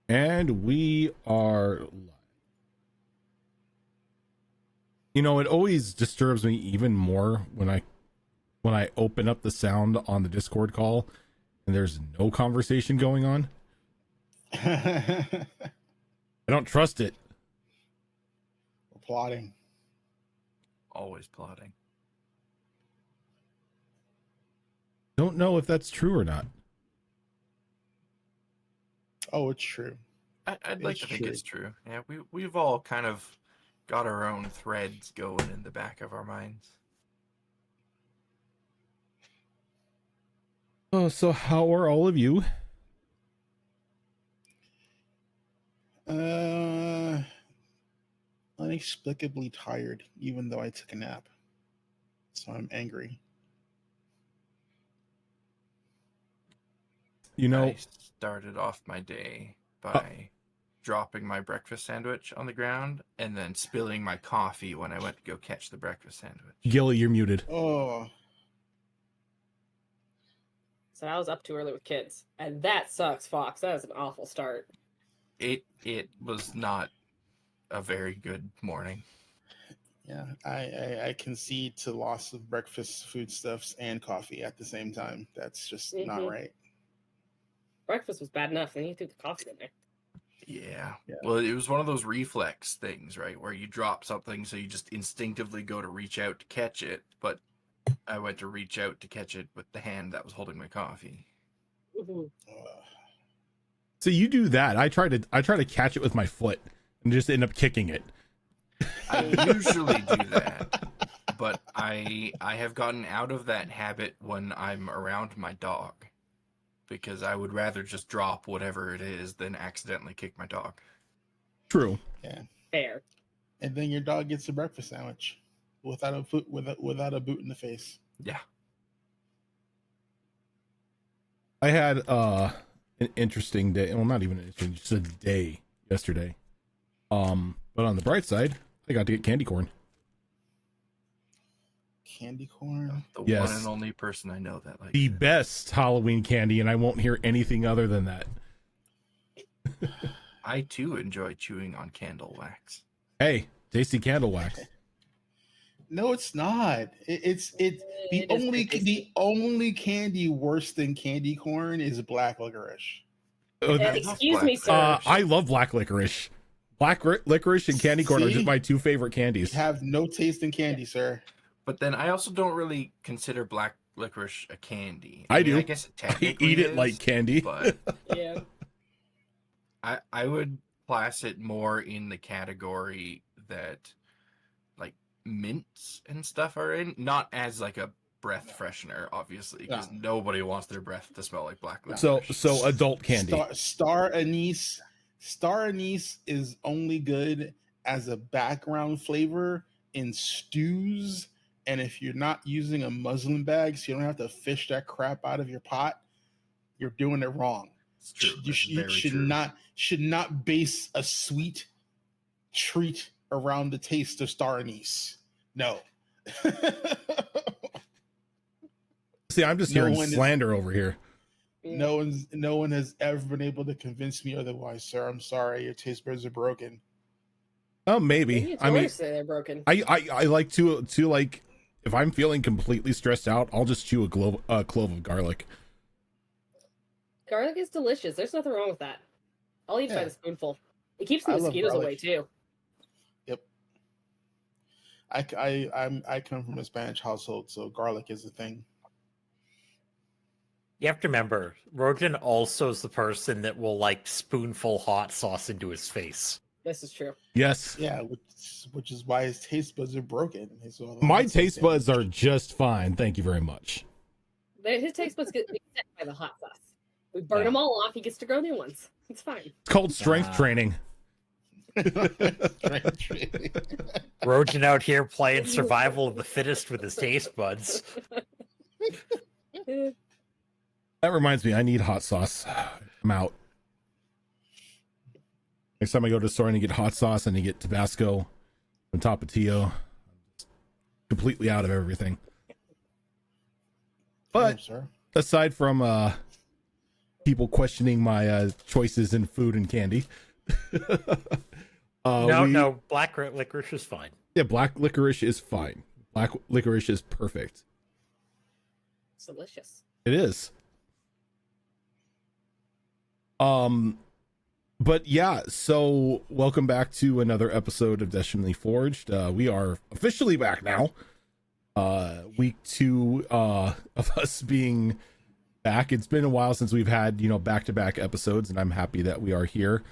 And we are live. You know, it always disturbs me even more when I open up the sound on the Discord call and there's no conversation going on. I don't trust it. We're plotting. Always plotting. Don't know if that's true or not. Oh, it's true. I'd like to think it's true. Yeah, we've all kind of got our own threads going in the back of our minds. Oh, so how are all of you? Inexplicably tired, even though I took a nap. So I'm angry. You know, I started off my day by dropping my breakfast sandwich on the ground and then spilling my coffee when I went to go catch the breakfast sandwich. Gilly, you're muted. Oh. So I was up too early with kids, and that sucks, Fox. That is an awful start. It was not a very good morning. Yeah, I concede to loss of breakfast foodstuffs and coffee at the same time. That's just not right. Breakfast was bad enough, then you threw the coffee in there. Yeah. Well, it was one of those reflex things, right? Where you drop something, so you just instinctively go to reach out to catch it. But I went to reach out to catch it with the hand that was holding my coffee. So you do that. I try to catch it with my foot and just end up kicking it. I usually do that, but I have gotten out of that habit when I'm around my dog, because I would rather just drop whatever it is than accidentally kick my dog. True. Yeah. Fair. And then your dog gets a breakfast sandwich without a without a boot in the face. Yeah. I had an interesting day. Well, not even an interesting, just a day yesterday. But on the bright side, I got to get candy corn. Candy corn? The Yes. one and only person I know that likes The it. best Halloween candy, and I won't hear anything other than that. I too enjoy chewing on candle wax. Hey, tasty candle wax. No, it's not. It's the only candy worse than candy corn is black licorice. Excuse me, sir. I love black licorice. Black licorice and candy corn are just my two favorite candies. You have no taste in candy, sir. But then I also don't really consider black licorice a candy. I do. I guess it technically I eat it is, like candy. But Yeah. I would class it more in the category that like mints and stuff are in, not as like a breath freshener, obviously, because nobody wants their breath to smell like black licorice. So adult candy. Star anise is only good as a background flavor in stews, and if you're not using a muslin bag, so you don't have to fish that crap out of your pot, you're doing it wrong. It's true. You should not base a sweet treat around the taste of star anise. No. See, I'm just hearing slander over here. No one has ever been able to convince me otherwise, sir. I'm sorry, your taste buds are broken. Oh, maybe. I mean, they're broken. I like to like, if I'm feeling completely stressed out, I'll just chew a clove of garlic. Garlic is delicious. There's nothing wrong with that. I'll eat by the spoonful. It keeps the mosquitoes away too. Yep. I come from a Spanish household, so garlic is a thing. You have to remember, Rogan also is the person that will like spoonful hot sauce into his face. This is true. Yes. Yeah, which is why his taste buds are broken. My taste buds are just fine. Thank you very much. His taste buds get set by the hot sauce. We burn them all off. He gets to grow new ones. It's fine. It's called strength training. Rogan out here playing survival of the fittest with his taste buds. That reminds me, I need hot sauce. I'm out. Next time I go to the store and I get hot sauce and I get Tabasco on Tapatio, I'm completely out of everything. But aside from people questioning my choices in food and candy. No, black licorice is fine. Yeah, black licorice is fine. Black licorice is perfect. It's delicious. It is. But yeah, so welcome back to another episode of Destiny Forged. We are officially back now. Week 2 of us being back. It's been a while since we've had, back-to-back episodes, and I'm happy that we are here.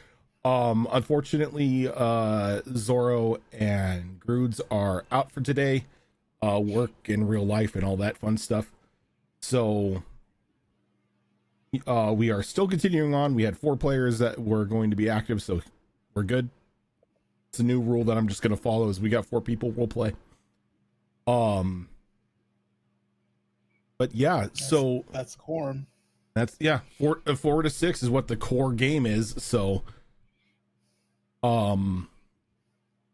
Unfortunately, Zorro and Grudes are out for today. Work in real life and all that fun stuff. So we are still continuing on. We had 4 players that were going to be active, so we're good. It's a new rule that I'm just going to follow. Is we got 4 people, we'll play. But yeah, so that's quorum. That's 4 to 6 is what the core game is. So so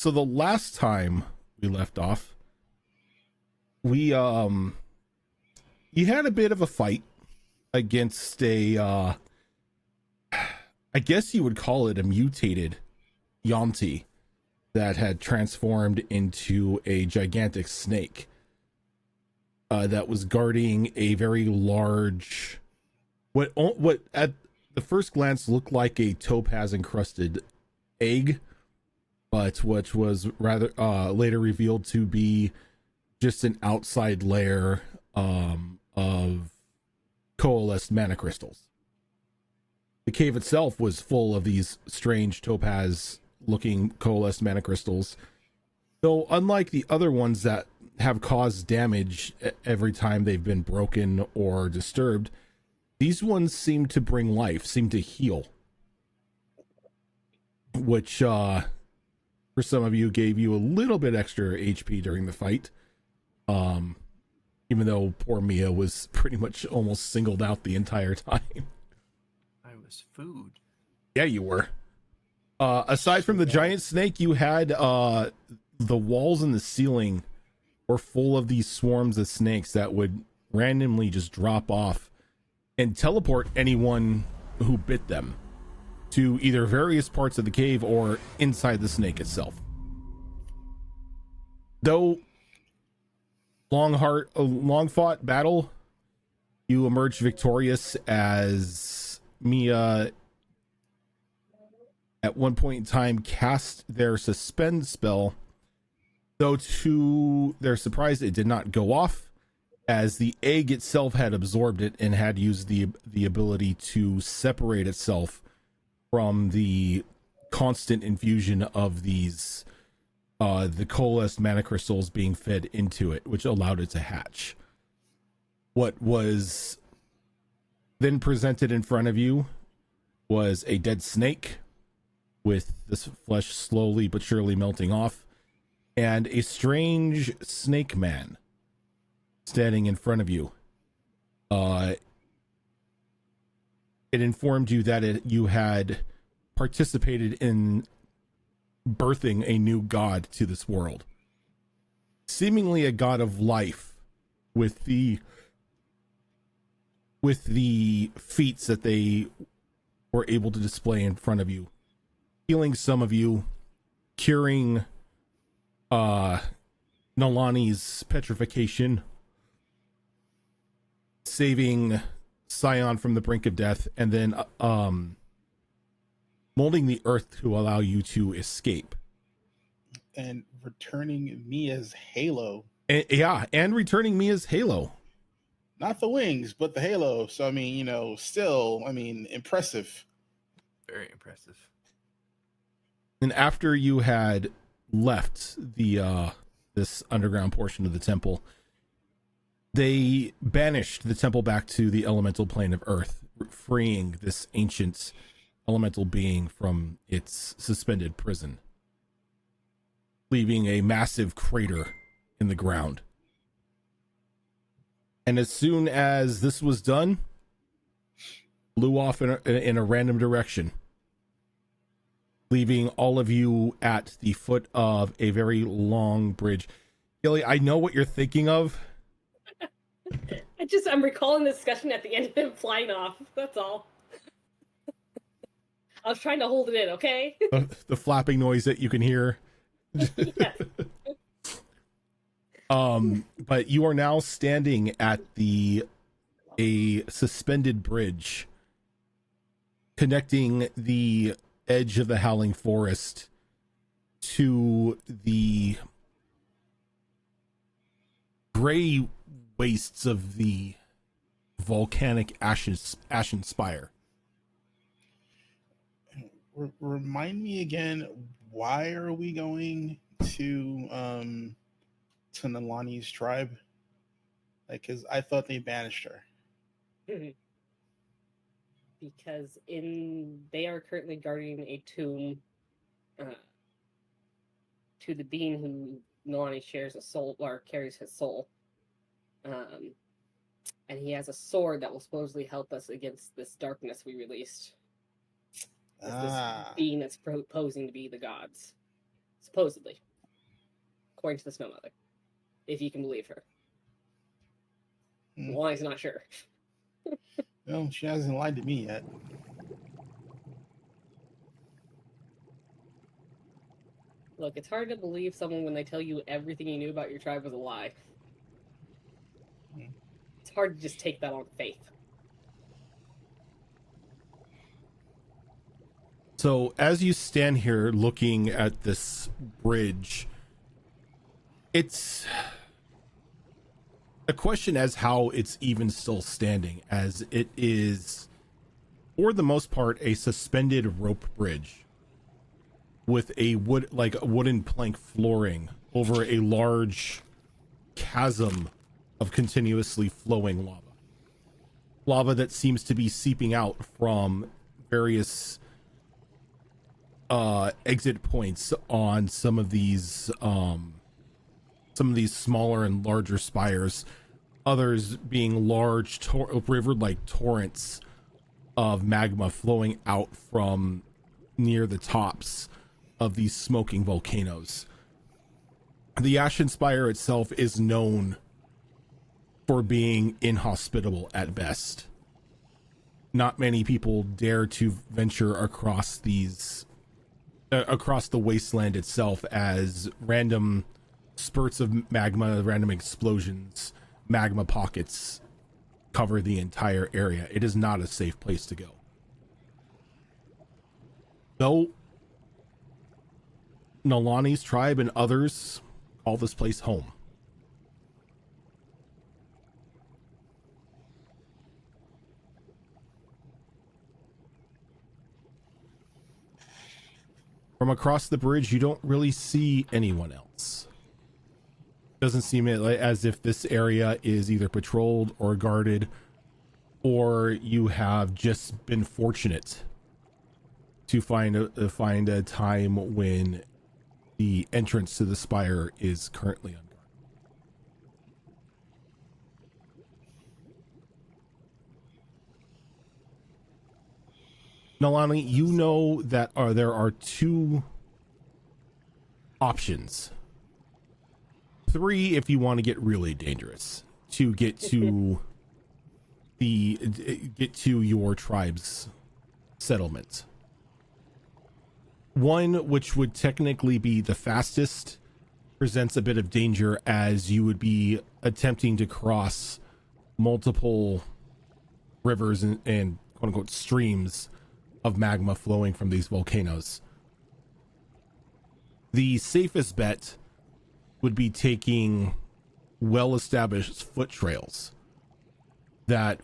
the last time we left off, we you had a bit of a fight against a I guess you would call it a mutated Yonti that had transformed into a gigantic snake that was guarding a very large, what at the first glance looked like a topaz encrusted egg, but which was rather later revealed to be just an outside layer of coalesced mana crystals. The cave itself was full of these strange topaz looking coalesced mana crystals, though unlike the other ones that have caused damage every time they've been broken or disturbed, these ones seem to bring life, seem to heal, which for some of you gave you a little bit extra HP during the fight, even though poor Mia was pretty much almost singled out the entire time. I was food. Yeah, you were. Aside from the giant snake, you had the walls and the ceiling were full of these swarms of snakes that would randomly just drop off and teleport anyone who bit them to either various parts of the cave or inside the snake itself. Though a long fought battle, you emerged victorious as Mia at one point in time cast their suspend spell, though to their surprise it did not go off, as the egg itself had absorbed it and had used the ability to separate itself from the constant infusion of these the coalesced mana crystals being fed into it, which allowed it to hatch. What was then presented in front of you was a dead snake with this flesh slowly but surely melting off, and a strange snake man standing in front of you. It informed you that you had participated in birthing a new god to this world, seemingly a god of life, with the feats that they were able to display in front of you, healing some of you, curing Nolani's petrification, saving Scion from the brink of death, and then molding the earth to allow you to escape. And returning Mia's halo. And returning Mia's halo. Not the wings, but the halo. So, I mean, still, impressive. Very impressive. And after you had left the this underground portion of the temple, they banished the temple back to the elemental plane of Earth, freeing this ancient elemental being from its suspended prison, leaving a massive crater in the ground. And as soon as this was done, blew off in a random direction, leaving all of you at the foot of a very long bridge. Gilly, I know what you're thinking of. I'm recalling the discussion at the end of him flying off. That's all. I was trying to hold it in, okay? The flapping noise that you can hear. Yes. But you are now standing at a suspended bridge connecting the edge of the Howling Forest to the gray wastes of the volcanic ashen spire. Remind me again, why are we going to Nalani's tribe? Like, because I thought they banished her. Because they are currently guarding a tomb to the being who Nalani shares a soul or carries his soul. And he has a sword that will supposedly help us against this darkness we released. This being that's proposing to be the gods. Supposedly. According to the Snow Mother. If you can believe her. Nalani's not sure. No, she hasn't lied to me yet. Look, it's hard to believe someone when they tell you everything you knew about your tribe was a lie. It's hard to just take that on faith. So as you stand here looking at this bridge, it's a question as how it's even still standing, as it is, for the most part, a suspended rope bridge with a wooden plank flooring over a large chasm of continuously flowing lava that seems to be seeping out from various exit points on some of these smaller and larger spires, others being large river-like torrents of magma flowing out from near the tops of these smoking volcanoes. The Ashen Spire itself is known for being inhospitable at best. Not many people dare to venture across the wasteland itself, as random spurts of magma, random explosions, magma pockets cover the entire area. It is not a safe place to go. Though Nalani's tribe and others call this place home. From across the bridge, you don't really see anyone else. Doesn't seem as if this area is either patrolled or guarded, or you have just been fortunate to find a time when the entrance to the spire is currently unguarded. Nalani, you know that there are two options. Three if you want to get really dangerous, to get to your tribe's settlement. One, which would technically be the fastest, presents a bit of danger, as you would be attempting to cross multiple rivers and quote unquote streams of magma flowing from these volcanoes. The safest bet would be taking well-established foot trails that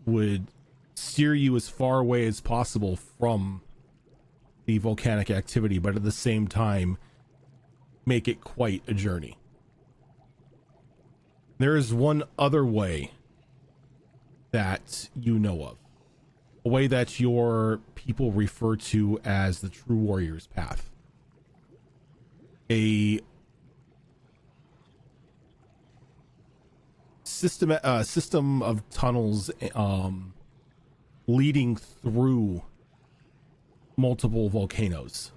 would steer you as far away as possible from the volcanic activity, but at the same time make it quite a journey. There is one other way that you know of, a way that your people refer to as the True Warrior's Path. A system of tunnels leading through multiple volcanoes.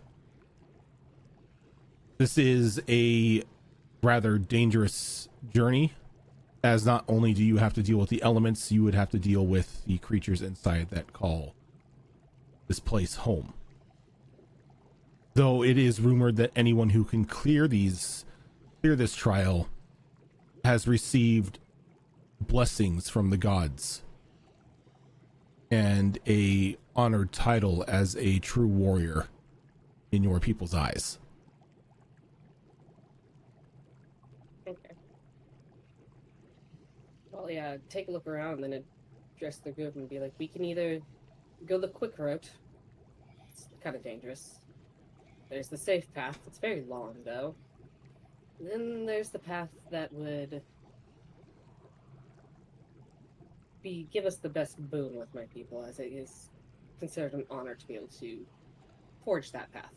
This is a rather dangerous journey, as not only do you have to deal with the elements, you would have to deal with the creatures inside that call this place home. Though it is rumored that anyone who can clear this trial has received blessings from the gods and a honored title as a true warrior in your people's eyes. Okay. Well, yeah, take a look around and then address the group and be like, we can either go the quick route. It's kind of dangerous. There's the safe path. It's very long, though. Then there's the path that would give us the best boon with my people, as it is considered an honor to be able to forge that path.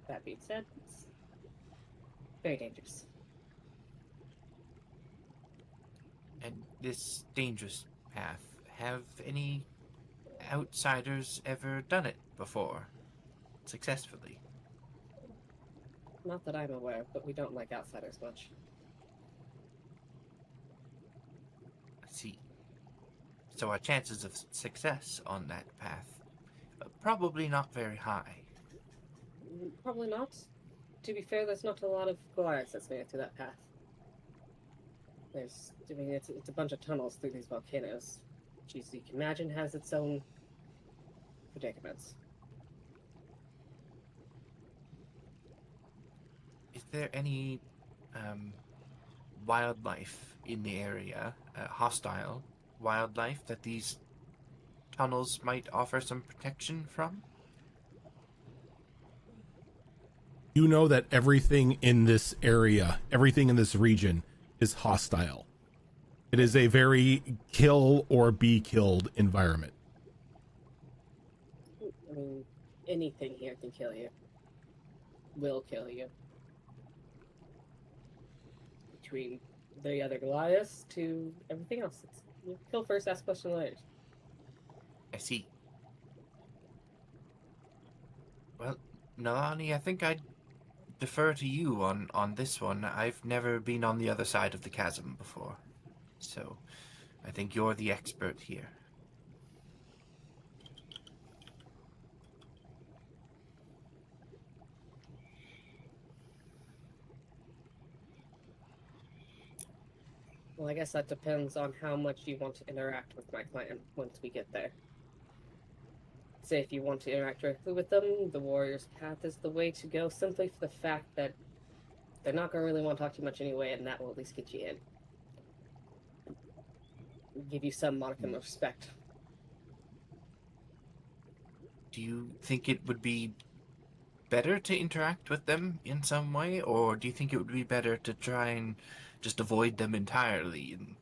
That being said, it's very dangerous. And this dangerous path, have any outsiders ever done it before? Successfully? Not that I'm aware, but we don't like outsiders much. I see. So our chances of success on that path are probably not very high. Probably not. To be fair, there's not a lot of Goliaths that's made it through that path. It's a bunch of tunnels through these volcanoes, which, as you can imagine, has its own predicaments. Is there any wildlife in the area, hostile wildlife, that these tunnels might offer some protection from? You know that everything in this area, everything in this region is hostile. It is a very kill or be killed environment. I mean, anything here can kill you. Will kill you. Between the other Goliaths to everything else. You kill first, ask question later. I see. Well, Nalani, I think I'd defer to you on this one. I've never been on the other side of the chasm before, so I think you're the expert here. Well, I guess that depends on how much you want to interact with my clan once we get there. Say if you want to interact directly with them, the warrior's path is the way to go, simply for the fact that they're not going to really want to talk too much anyway, and that will at least get you in. Give you some modicum of respect. Do you think it would be better to interact with them in some way, or do you think it would be better to try and just avoid them entirely and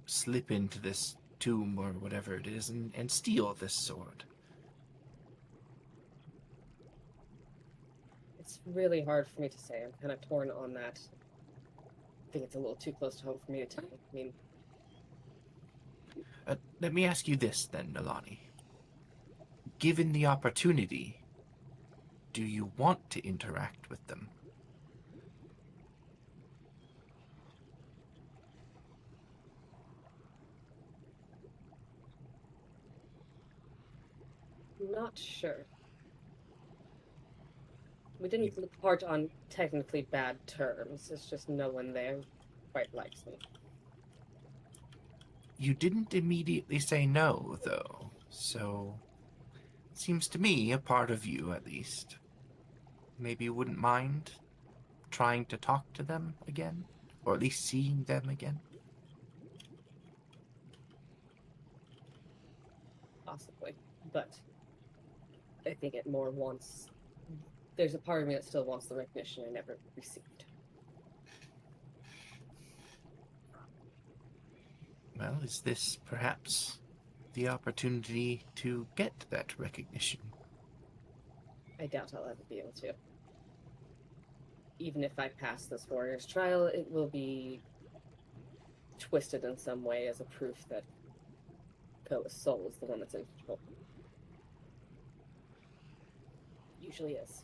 slip into this tomb or whatever it is and steal this sword? It's really hard for me to say. I'm kind of torn on that. I think it's a little too close to home for me to tell. I mean, Let me ask you this then, Nalani. Given the opportunity, do you want to interact with them? not sure. We didn't part on technically bad terms. It's just no one there quite likes me. You didn't immediately say no, though, so it seems to me, a part of you at least, maybe you wouldn't mind trying to talk to them again, or at least seeing them again. Possibly. But I think it more wants... There's a part of me that still wants the recognition I never received. Well, is this perhaps the opportunity to get that recognition? I doubt I'll ever be able to. Even if I pass this warrior's trial, it will be twisted in some way as a proof that Koa's soul is the one that's in control. Usually is.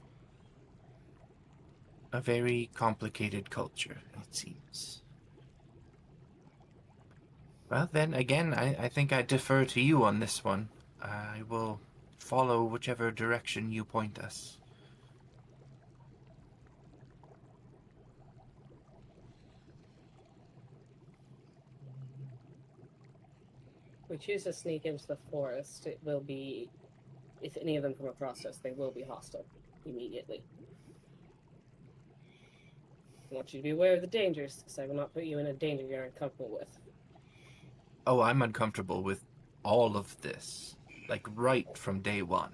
A very complicated culture, it seems. Well, then, again, I think I defer to you on this one. I will follow whichever direction you point us. we choose to sneak into the forest, it will be, if any of them come across us, they will be hostile immediately. I want you to be aware of the dangers, because I will not put you in a danger you're uncomfortable with. Oh, I'm uncomfortable with all of this, like right from day one.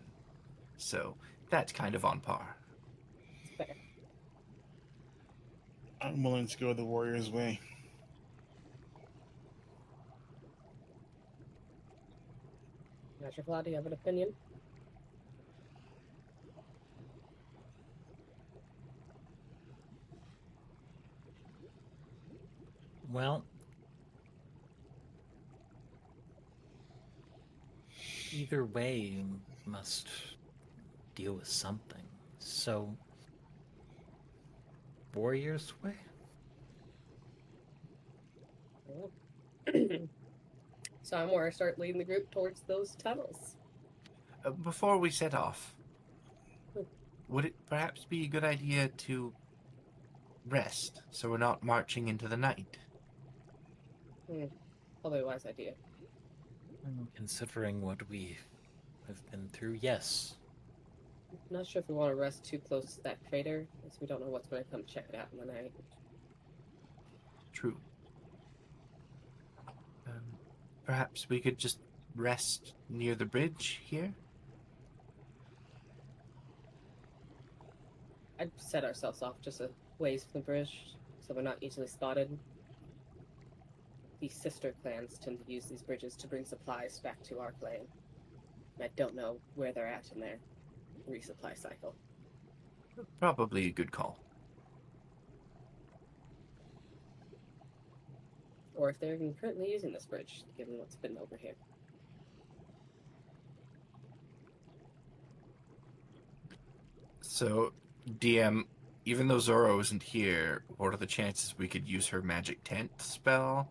So that's kind of on par. It's fair. I'm willing to go the warrior's way. Master Flaw, do you have an opinion? Well, either way, you must deal with something. So, warrior's way? So I'm where I start leading the group towards those tunnels. Before we set off, would it perhaps be a good idea to rest so we're not marching into the night? Probably a wise idea. Considering what we have been through, yes. I'm not sure if we want to rest too close to that crater, because we don't know what's going to come check it out in the night. True. Perhaps we could just rest near the bridge here? I'd set ourselves off just a ways from the bridge, so we're not easily spotted. These sister clans tend to use these bridges to bring supplies back to our clan. And I don't know where they're at in their resupply cycle. Probably a good call. Or if they're even currently using this bridge, given what's been over here. So, DM, even though Zoro isn't here, what are the chances we could use her magic tent spell?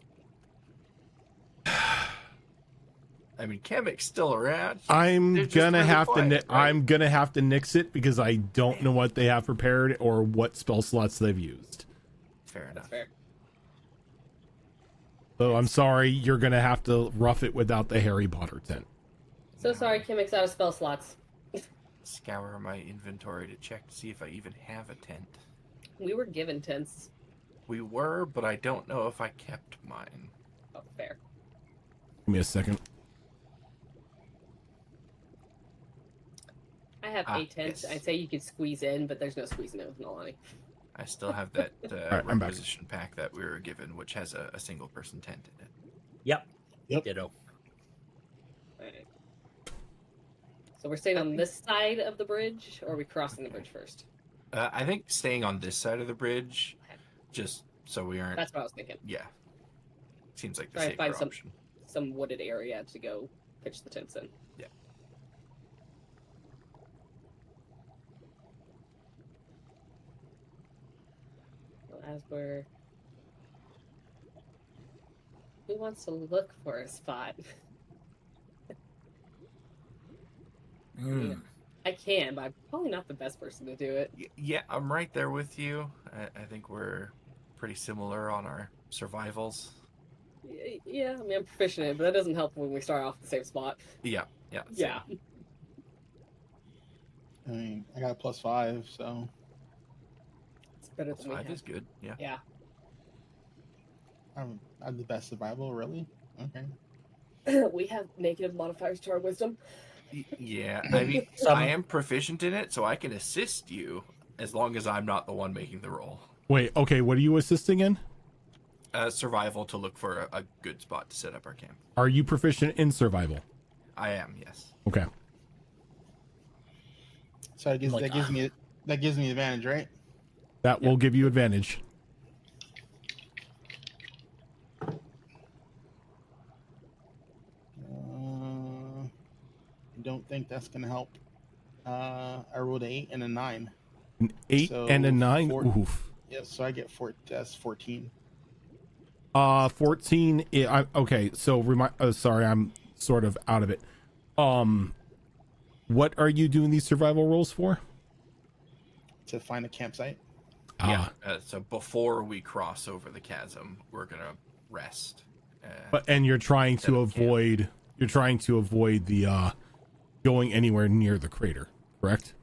I mean, Kamek's still around. I'm They're just gonna really have quiet, to. right? I'm gonna have to nix it because I don't know what they have prepared or what spell slots they've used. Fair That's enough. fair. So I'm sorry, you're gonna have to rough it without the Harry Potter tent. So sorry, Kimmick's out of spell slots. Scour my inventory to check to see if I even have a tent. We were given tents. We were, but I don't know if I kept mine. Oh, fair. Give me a second. I have a tent. Yes. I'd say you could squeeze in, but there's no squeezing in with Nolani. I still have that right, I'm back. requisition pack that we were given, which has a single person tent in it. Yep. Yep. Ditto. Alright. So we're staying on this side of the bridge, or are we crossing the bridge first? I think staying on this side of the bridge, just so we aren't. That's what I was thinking. Yeah. Seems like the Try to safer find some- option. Some wooded area to go pitch the tents in. Yeah. Well, as we're... Who wants to look for a spot? Mm. I can, but I'm probably not the best person to do it. Yeah, I'm right there with you. I think we're pretty similar on our survivals. Yeah, I mean, I'm proficient in it, but that doesn't help when we start off at the same spot. Yeah, yeah. same. Yeah. I mean, I got a +5, so It's better than we Five have. is good. Yeah. Yeah. I'm the best survival, really? Okay. We have negative modifiers to our wisdom. Yeah, I mean, Some- I am proficient in it, so I can assist you as long as I'm not the one making the roll. Wait, okay, what are you assisting in? Survival to look for a good spot to set up our camp. Are you proficient in survival? I am, yes. Okay. So that gives, Like, that gives me advantage, right? That will give you advantage. I don't think that's gonna help. I rolled an 8 and a 9. An 8 So, and a 9. 4 Oof. Yeah, so I get that's 14. 14. Okay, so sorry, I'm sort of out of it. What are you doing these survival rolls for? To find a campsite. Yeah. So before we cross over the chasm, we're gonna rest. And you're trying Set to up camp. avoid you're trying to avoid the going anywhere near the crater, correct?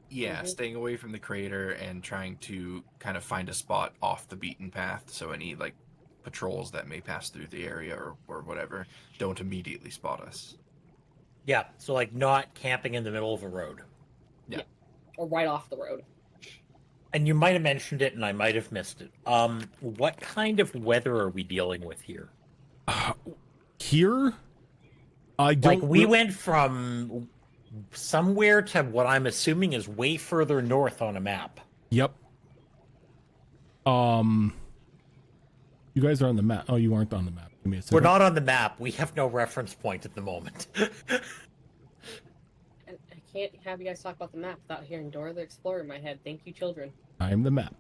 Yeah, Mhm. staying away from the crater and trying to kind of find a spot off the beaten path, so any like patrols that may pass through the area or whatever don't immediately spot us. Yeah, so like not camping in the middle of a road. Or right off the road. And you might have mentioned it, and I might have missed it. What kind of weather are we dealing with here? Here, I don't. Like we went from somewhere to what I'm assuming is way further north on a map. Yep. You guys are on the map. Oh, you aren't on the map. Give me a second. We're not on the map. We have no reference point at the moment. And I can't have you guys talk about the map without hearing Dora the Explorer in my head. Thank you, children. I am the map.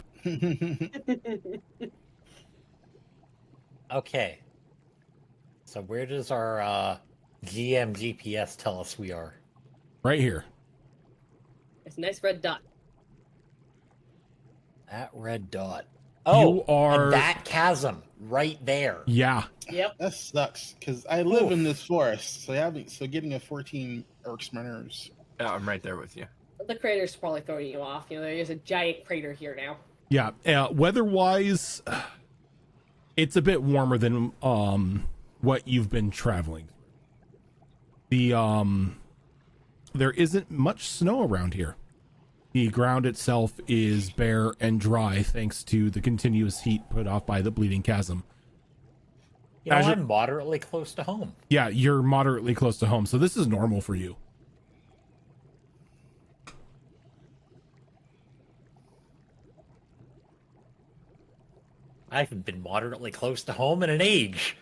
Okay. So where does our GM GPS tell us we are? Right here. It's a nice red dot. That red dot. Oh, You are- and that chasm right there. Yeah. Yep. That sucks because I live in this forest, so getting a 14 irks my nerves. I'm right there with you. The crater's probably throwing you off. You know, there's a giant crater here now. Yeah. Weather-wise, it's a bit warmer than what you've been traveling. There isn't much snow around here. The ground itself is bare and dry thanks to the continuous heat put off by the bleeding chasm. You know, As you're- I'm moderately close to home. Yeah, you're moderately close to home, so this is normal for you. I haven't been moderately close to home in an age.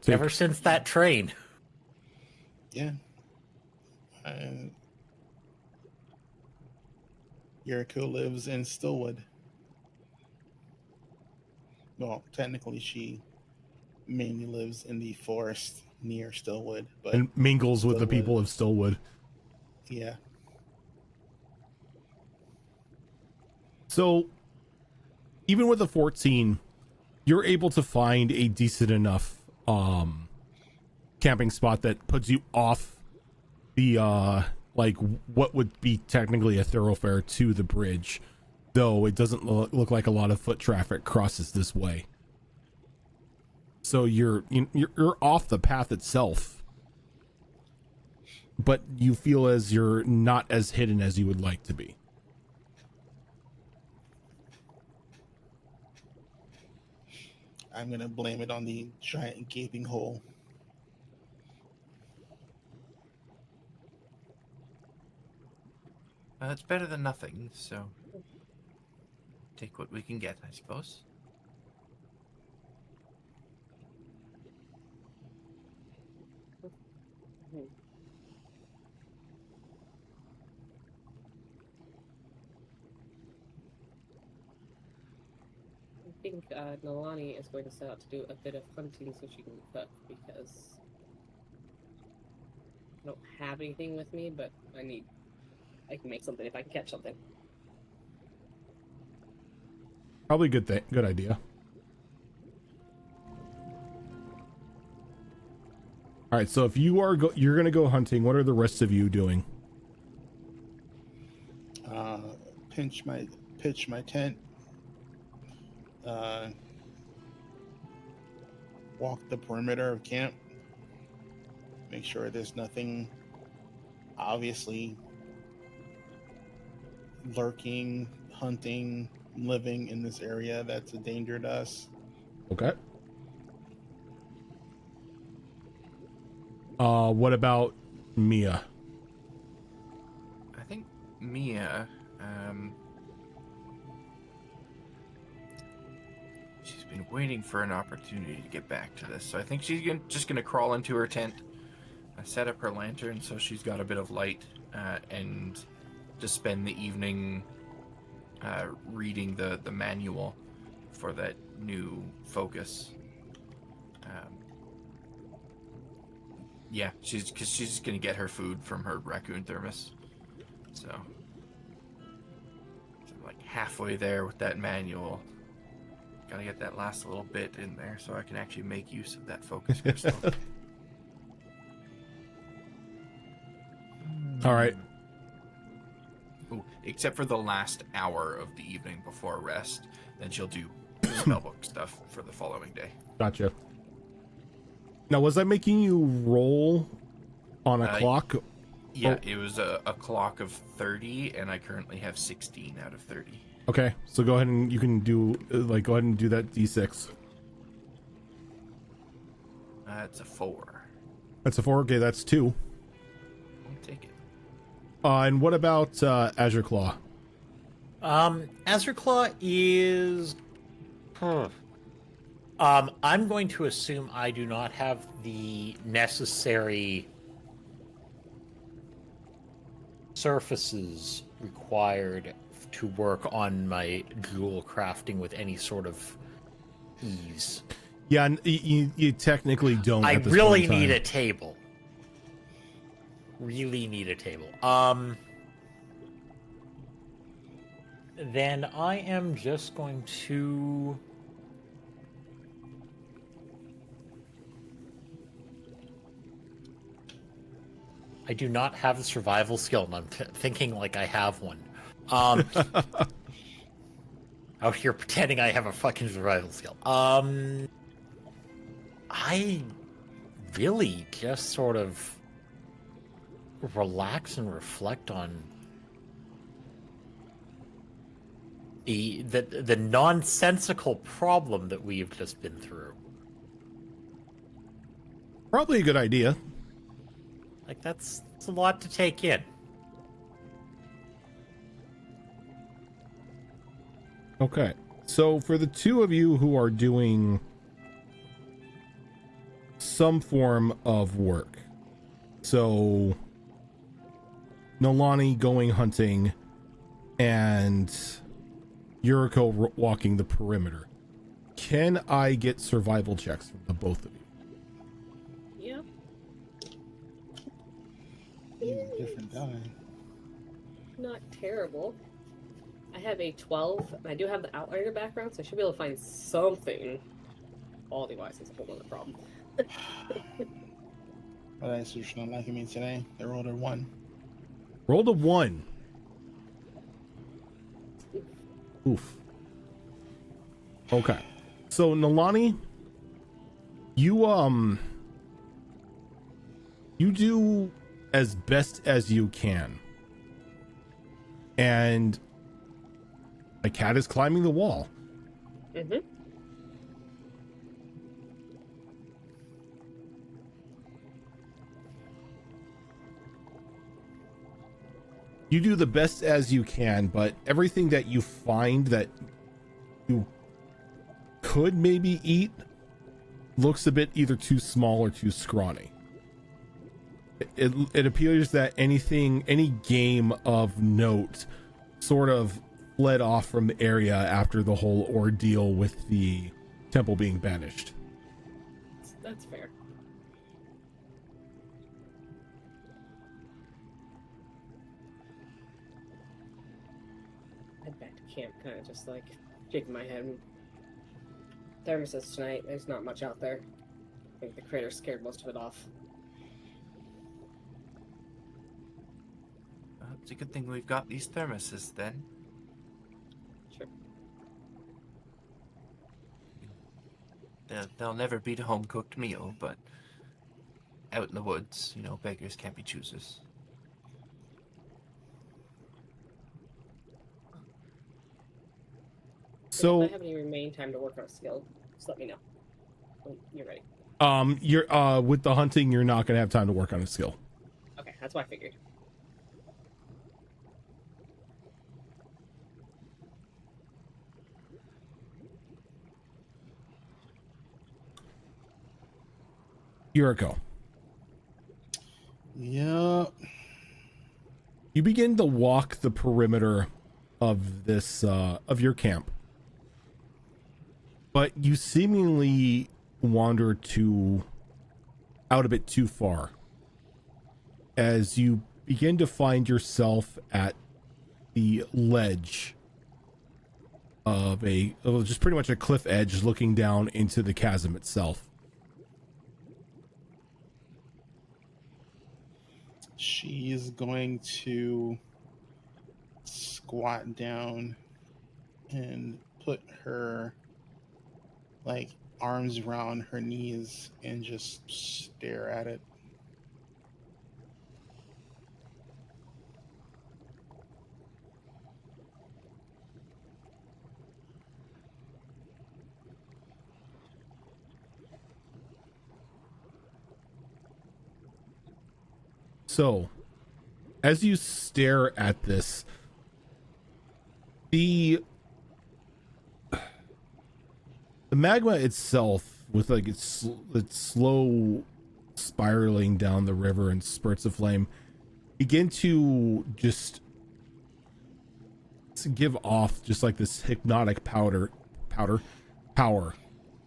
So- Ever since that train. Yeah. Yuriko lives in Stillwood. Well, technically, she mainly lives in the forest near Stillwood, but and mingles with the Stillwood. people of Stillwood. yeah. So, even with a 14, you're able to find a decent enough camping spot that puts you off the like what would be technically a thoroughfare to the bridge, though it doesn't look like a lot of foot traffic crosses this way. So you're off the path itself, but you feel as you're not as hidden as you would like to be. I'm gonna blame it on the giant gaping hole. It's better than nothing, so take what we can get, I suppose. I think Nalani is going to set out to do a bit of hunting so she can cook because I don't have anything with me, but I can make something if I can catch something. Probably good idea. All right, so if you are you're gonna go hunting, what are the rest of you doing? Pitch my tent. Walk the perimeter of camp. Make sure there's nothing obviously lurking, hunting, living in this area that's a danger to us. Okay. What about Mia? I think Mia, she's been waiting for an opportunity to get back to this, so I think she's just gonna crawl into her tent, set up her lantern so she's got a bit of light, and just spend the evening reading the manual for that new focus. Yeah, she's gonna get her food from her raccoon thermos. So I'm like halfway there with that manual. Gotta get that last little bit in there so I can actually make use of that focus crystal. All right. Ooh, except for the last hour of the evening before rest, then she'll do spellbook stuff for the following day. Gotcha. Now, was I making you roll on a clock? Yeah, Oh. it was a clock of 30, and I currently have 16 out of 30. Okay, so go ahead and you can do go ahead and do that d6. That's a 4. That's a 4. Okay, that's 2. I'll take it. And what about Azure Claw? Azure Claw is. I'm going to assume I do not have the necessary surfaces required to work on my jewel crafting with any sort of ease. Yeah, you technically don't. I at this really point in need time. a table. Really need a table. Then I am just going to. I do not have a survival skill, and I'm thinking like I have one. Out here pretending I have a fucking survival skill. I really just sort of relax and reflect on the nonsensical problem that we have just been through. Probably a good idea. Like that's a lot to take in. Okay, so for the two of you who are doing some form of work, so Nolani going hunting and Yuriko walking the perimeter, can I get survival checks from the both of you? Different die. Not terrible. I have a 12, and I do have the outliner background, so I should be able to find something. Quality-wise, is a whole other problem. But I see you're not liking me today. They rolled a 1. Rolled a 1. Oof. Okay. So Nolani, you do as best as you can. And a cat is climbing the wall. Mm-hmm. You do the best as you can, but everything that you find that you could maybe eat looks a bit either too small or too scrawny. It appears that any game of note sort of fled off from the area after the whole ordeal with the temple being banished. That's fair. Head back to camp, kind of just like shaking my head. Thermoses tonight. There's not much out there. I think the critter scared most of it off. It's a good thing we've got these thermoses then. Sure. They'll never beat a home-cooked meal, but out in the woods, beggars can't be choosers. So if I have any remaining time to work on a skill, just let me know when you're ready. You're with the hunting, you're not gonna have time to work on a skill. Okay, that's what I figured. Yuriko, Yeah. you begin to walk the perimeter of this of your camp, but you seemingly wander out a bit too far as you begin to find yourself at the ledge of just pretty much a cliff edge looking down into the chasm itself. She's going to squat down and put her like arms around her knees and just stare at it. So, as you stare at this, the magma itself, with like its slow spiraling down the river and spurts of flame, begin to just give off just like this hypnotic power,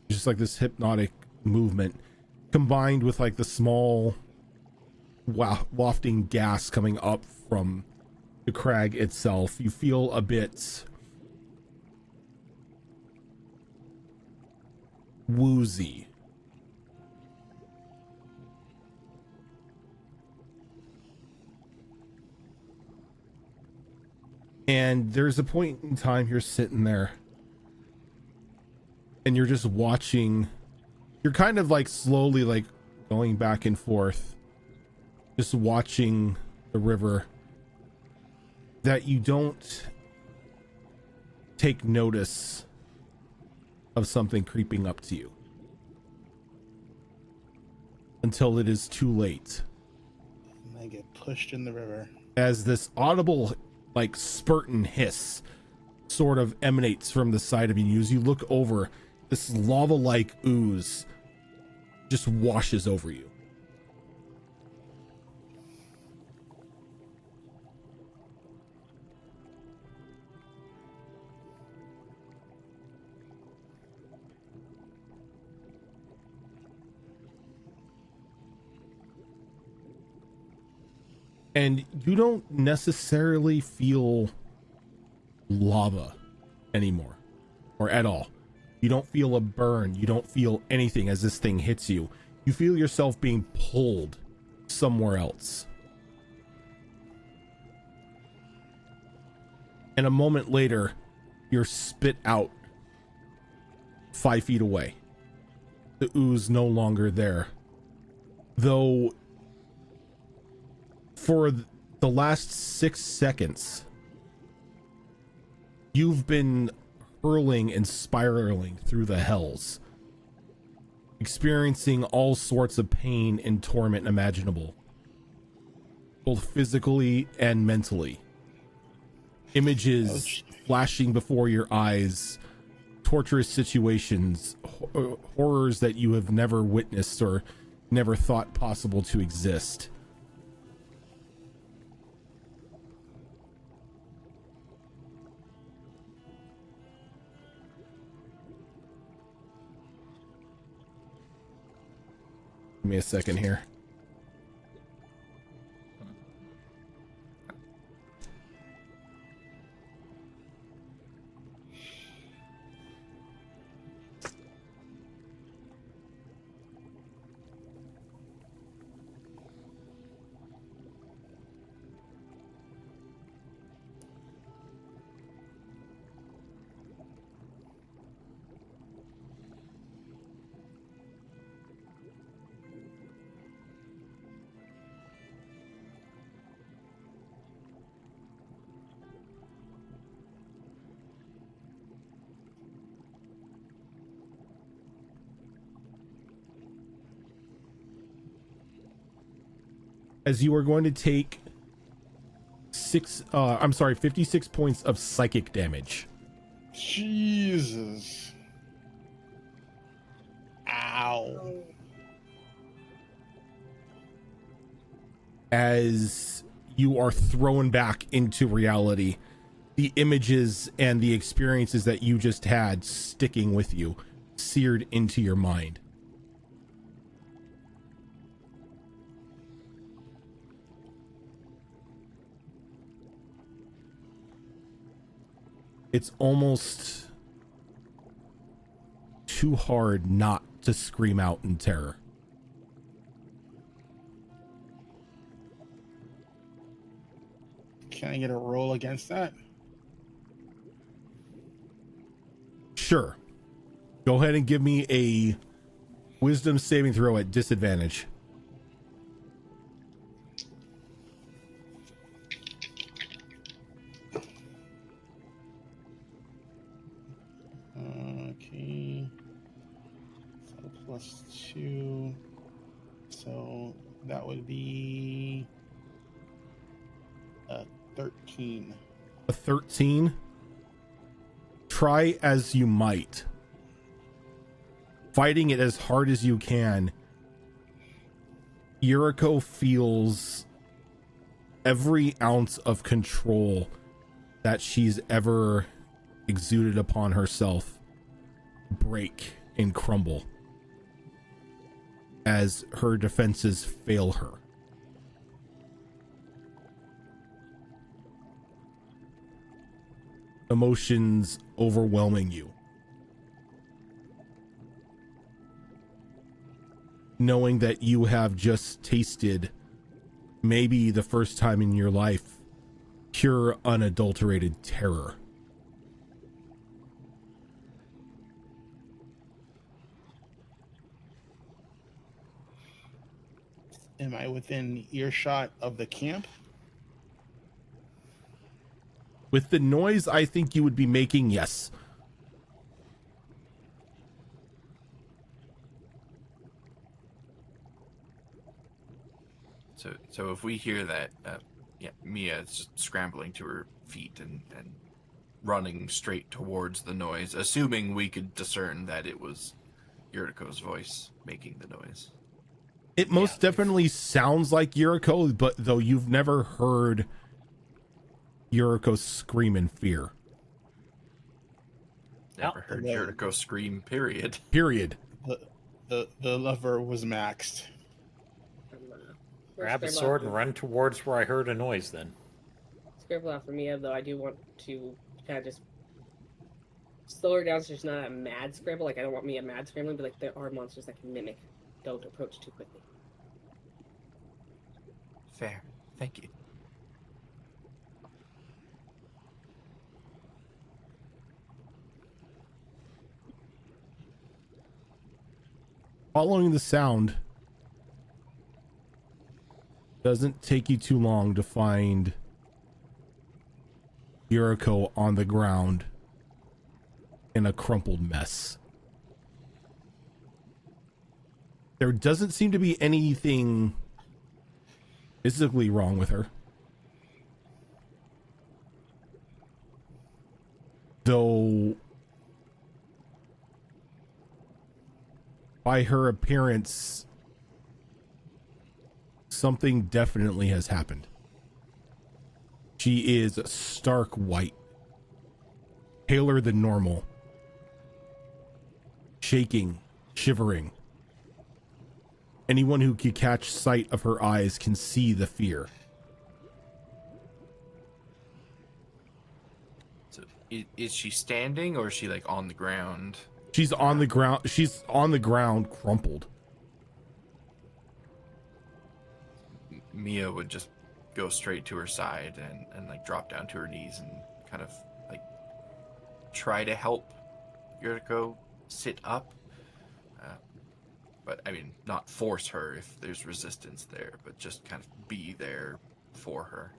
just like this hypnotic movement, combined with like the small wafting gas coming up from the crag itself. You feel a bit woozy. And there's a point in time you're sitting there and you're just watching. You're kind of like slowly like going back and forth, just watching the river, that you don't take notice of something creeping up to you until it is too late. And I get pushed in the river. As this audible like spurt and hiss sort of emanates from the side of you, as you look over, this lava-like ooze just washes over you. And you don't necessarily feel lava anymore, or at all. You don't feel a burn. You don't feel anything as this thing hits you. You feel yourself being pulled somewhere else. And a moment later, you're spit out 5 feet away. The ooze no longer there. Though for the last 6 seconds, you've been hurling and spiraling through the hells, experiencing all sorts of pain and torment imaginable, both physically and mentally. Images flashing before your eyes, torturous situations, horrors that you have never witnessed or never thought possible to exist. Give me a second here. As you are going to take 56 points of psychic damage. Jesus. Ow. As you are thrown back into reality, the images and the experiences that you just had sticking with you, seared into your mind. It's almost too hard not to scream out in terror. Can I get a roll against that? Sure. Go ahead and give me a wisdom saving throw at disadvantage. Okay. So +2. So that would be a 13. A 13. Try as you might, fighting it as hard as you can, Yuriko feels every ounce of control that she's ever exuded upon herself break and crumble as her defenses fail her. Emotions overwhelming you. Knowing that you have just tasted, maybe the first time in your life, pure unadulterated terror. Am I within earshot of the camp? With the noise I think you would be making, yes. So if we hear that, Mia is just scrambling to her feet and running straight towards the noise, assuming we could discern that it was Yuriko's voice making the noise. It most definitely sounds like Yuriko, but though you've never heard Yuriko scream in fear. Never heard Yuriko scream, period. Period. The lover was maxed. Grab a sword and run towards where I heard a noise then. Scribble out for Mia, though I do want to kind of just slow her down so she's not a mad scribble. Like, I don't want Mia mad scrambling, but like, there are monsters that can mimic. Don't approach too quickly. Fair. Thank you. Following the sound doesn't take you too long to find Yuriko on the ground in a crumpled mess. There doesn't seem to be anything physically wrong with her, though by her appearance something definitely has happened. She is stark white, paler than normal, shaking, shivering. Anyone who can catch sight of her eyes can see the fear. So is she standing or is she like on the ground? She's on the ground. She's on the ground, crumpled. Mia would just go straight to her side and like drop down to her knees and kind of like try to help Yuriko sit up. But I mean, not force her if there's resistance there, but just kind of be there for her.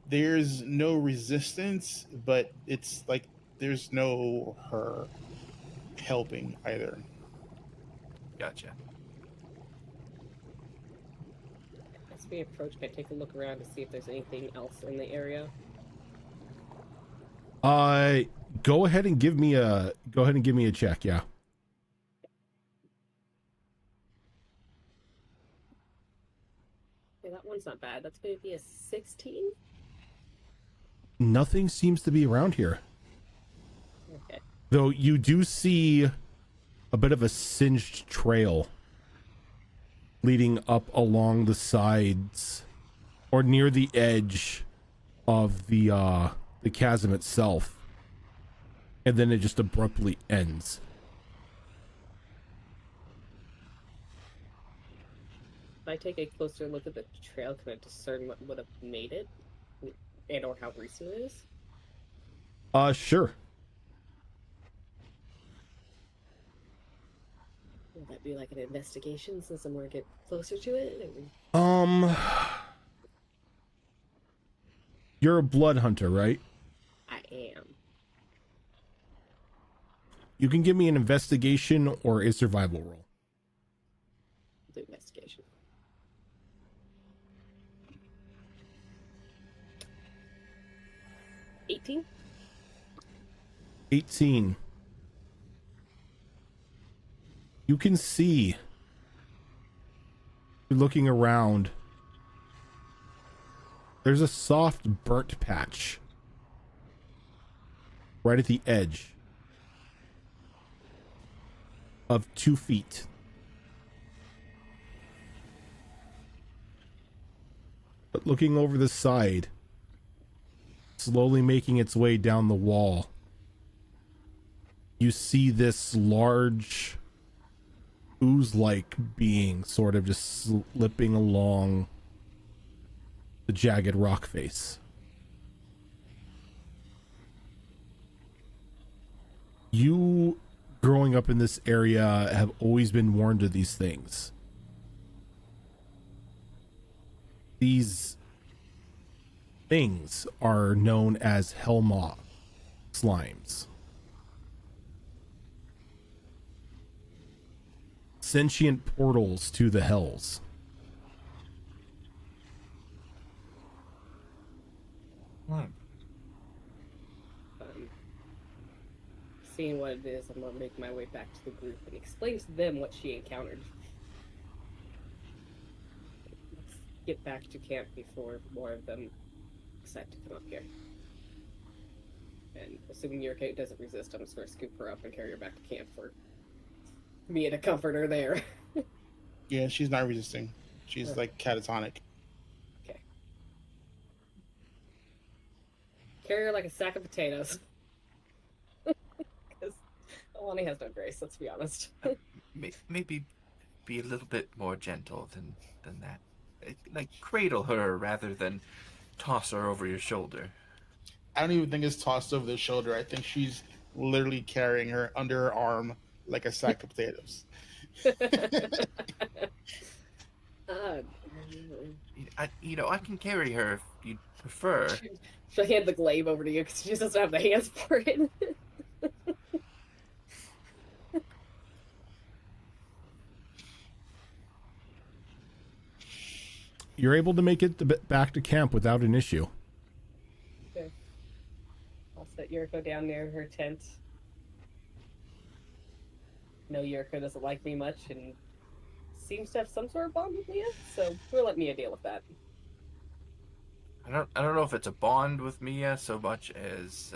There's no resistance, but it's like there's no her helping either. Gotcha. As we approach, can I take a look around to see if there's anything else in the area? Go ahead and give me a check, yeah. Yeah, that one's not bad. That's going to be a 16. Nothing seems to be around here. Okay. Though you do see a bit of a singed trail leading up along the sides or near the edge of the chasm itself. And then it just abruptly ends. If I take a closer look at the trail, can I discern what would have made it? And or how recent it is? Sure. Would that be like an investigation since I'm going to get closer to it? You're a blood hunter, right? I am. You can give me an investigation or a survival roll. The investigation. $18? 18. You can see, looking around, there's a soft burnt patch right at the edge of 2 feet. But looking over the side, slowly making its way down the wall, you see this large ooze-like being sort of just slipping along the jagged rock face. You, growing up in this area, have always been warned of these things. These things are known as Hellmaw slimes. Sentient portals to the hells. Seeing what it is, I'm going to make my way back to the group and explain to them what she encountered. Let's get back to camp before more of them decide to come up here. And assuming Yurika doesn't resist, I'm just going to scoop her up and carry her back to camp for me and a comforter there. Yeah, she's not resisting. She's like catatonic. Okay. Carry her like a sack of potatoes. Because Alani has no grace, let's be honest. Maybe be a little bit more gentle than that. Like cradle her rather than toss her over your shoulder. I don't even think it's tossed over the shoulder. I think she's literally carrying her under her arm like a sack of potatoes. I can carry her if you prefer. She'll hand the glaive over to you because she just doesn't have the hands for it. You're able to make it back to camp without an issue. Okay. I'll set Yuriko down near her tent. No, Yuriko doesn't like me much and seems to have some sort of bond with Mia, so we'll let Mia deal with that. I don't know if it's a bond with Mia so much as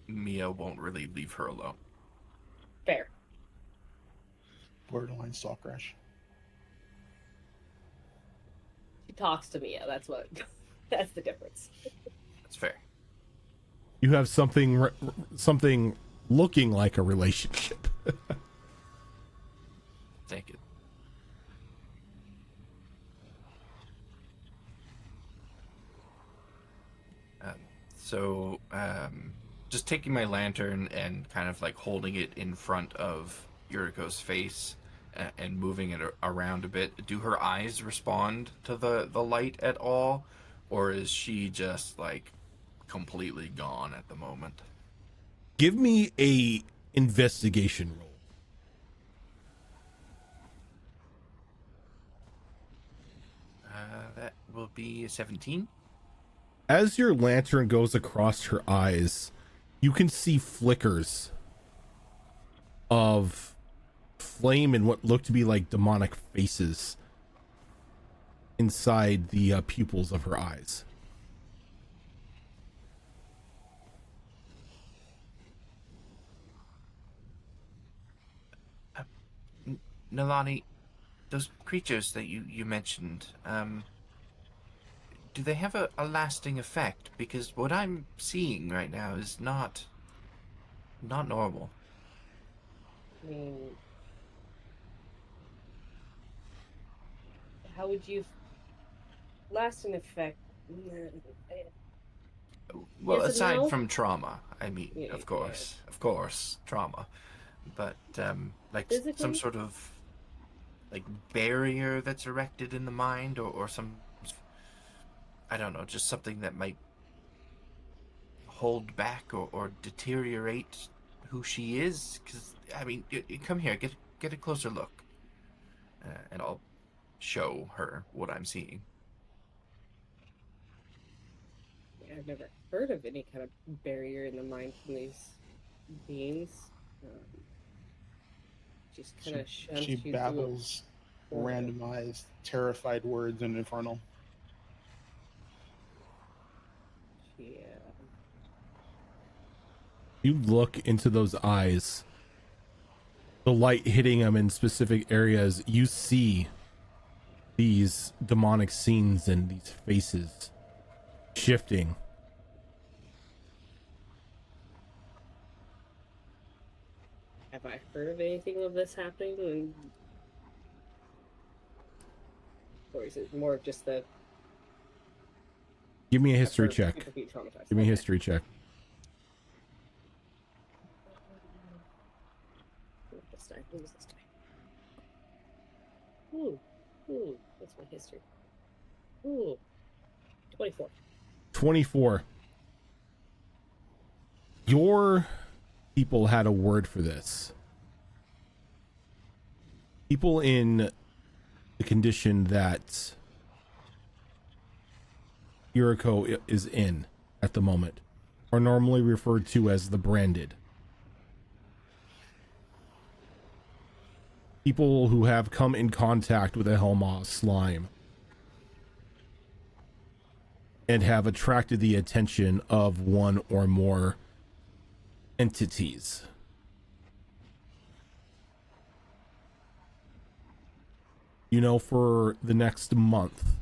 Mia won't really leave her alone. Fair. Borderline stalk rush. She talks to Mia, that's that's the difference. That's fair. You have something looking like a relationship. Take it. Just taking my lantern and kind of like holding it in front of Yuriko's face and moving it around a bit. Do her eyes respond to the light at all? Or is she just like completely gone at the moment? Give me a investigation roll. That will be a 17. As your lantern goes across her eyes, you can see flickers of flame and what look to be like demonic faces inside the pupils of her eyes. Nalani, those creatures that you mentioned, do they have a lasting effect? Because what I'm seeing right now is not normal. I mean, how how would you last in effect? Well, Yes and aside no? from trauma, I mean, Yeah, of course, trauma, but like some Physically? sort of like barrier that's erected in the mind, or some, I don't know, just something that might hold back or deteriorate who she is. Because I mean, come here, get a closer look, and I'll show her what I'm seeing. I've never heard of any kind of barrier in the mind from these beings. Just kind of She shunts you through babbles a portal. randomized, terrified words in Infernal. Yeah. You look into those eyes, the light hitting them in specific areas, you see these demonic scenes and these faces shifting. Have I heard of anything of this happening? Or is it more of just the Give me a I've history heard of check. people being traumatized? Give me a Okay. history check. This die. What was this die? Ooh. What's my history? Ooh. 24. 24. Your people had a word for this. People in the condition that Yuriko is in at the moment are normally referred to as the branded. People who have come in contact with a Helma slime and have attracted the attention of one or more entities. You know, for the next month,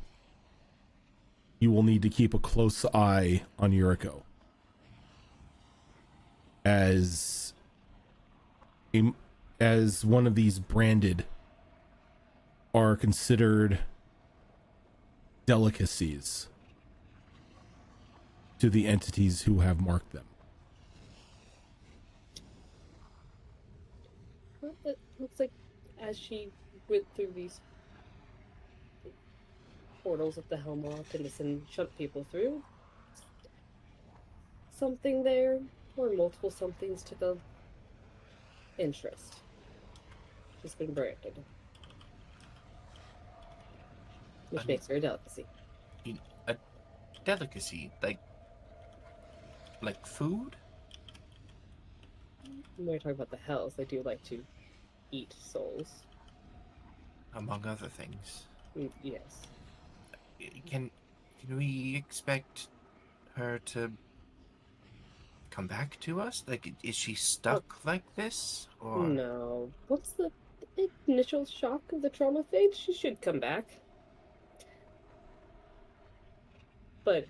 you will need to keep a close eye on Yuriko, as one of these branded are considered delicacies to the entities who have marked them. Well, it looks like as she went through these portals of the Hellmoth and to shunt people through, something there, or multiple somethings took a interest. She's been branded. Which makes her a delicacy. A delicacy, like food. When we're talking about the hells, they do like to eat souls. Among other things. Yes. Can we expect her to come back to us? Like, is she stuck like this? Or No. Once the initial shock of the trauma fades, she should come back. But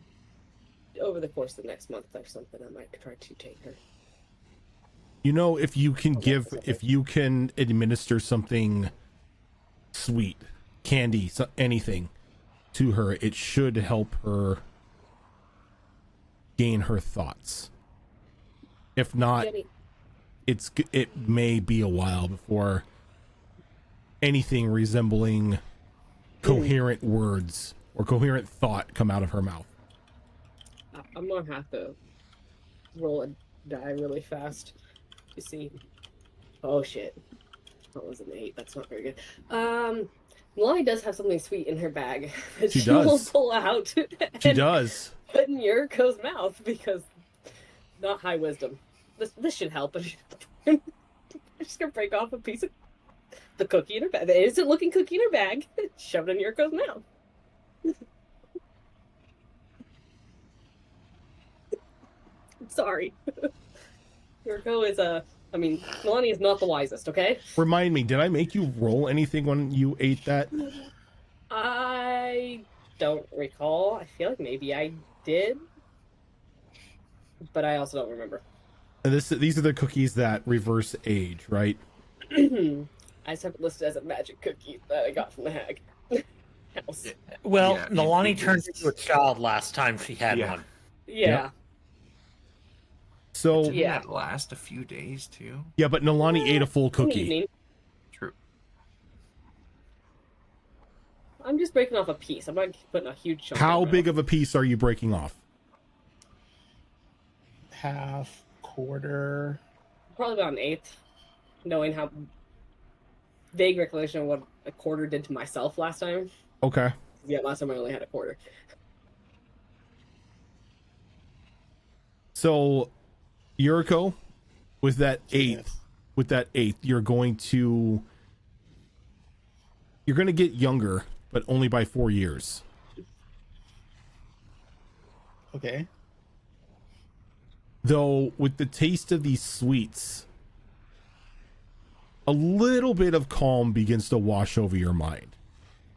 over the course of the next month or something, I might try to take her. You know, if you can administer something sweet, candy, anything to her, it should help her gain her thoughts. If not, Jenny, it may be a while before anything resembling coherent words or coherent thought come out of her mouth. I'm gonna have to roll a die really fast to see. Oh shit. That was an 8. That's not very good. Melanie does have something sweet in her bag that She will does. pull out. She does. Put in Yuriko's mouth because not high wisdom. This should help. I'm just gonna break off a piece of the cookie in her bag. The innocent looking cookie in her bag. Shove it in Yuriko's mouth. Sorry. Yuriko is Melanie is not the wisest, okay? Remind me, did I make you roll anything when you ate that? I don't recall. I feel like maybe I did. But I also don't remember. And these are the cookies that reverse age, right? I just have it listed as a magic cookie that I got from the hag. else. Well, Yeah, Nalani it turned is- into a child last time she had Yeah. one. Yeah. So Didn't Yeah. that last a few days too? yeah, but Nalani ate a full One cookie. evening. True. I'm just breaking off a piece. I'm not putting a huge chunk. How big of a piece are you breaking off? Half, quarter. Probably about an eighth, knowing how vague recollection of what a quarter did to myself last time. Okay. Yeah, last time I only had a quarter. So, Yuriko, with that Yes. eighth, you're going to get younger, but only by 4 years. Okay. Though, with the taste of these sweets, a little bit of calm begins to wash over your mind.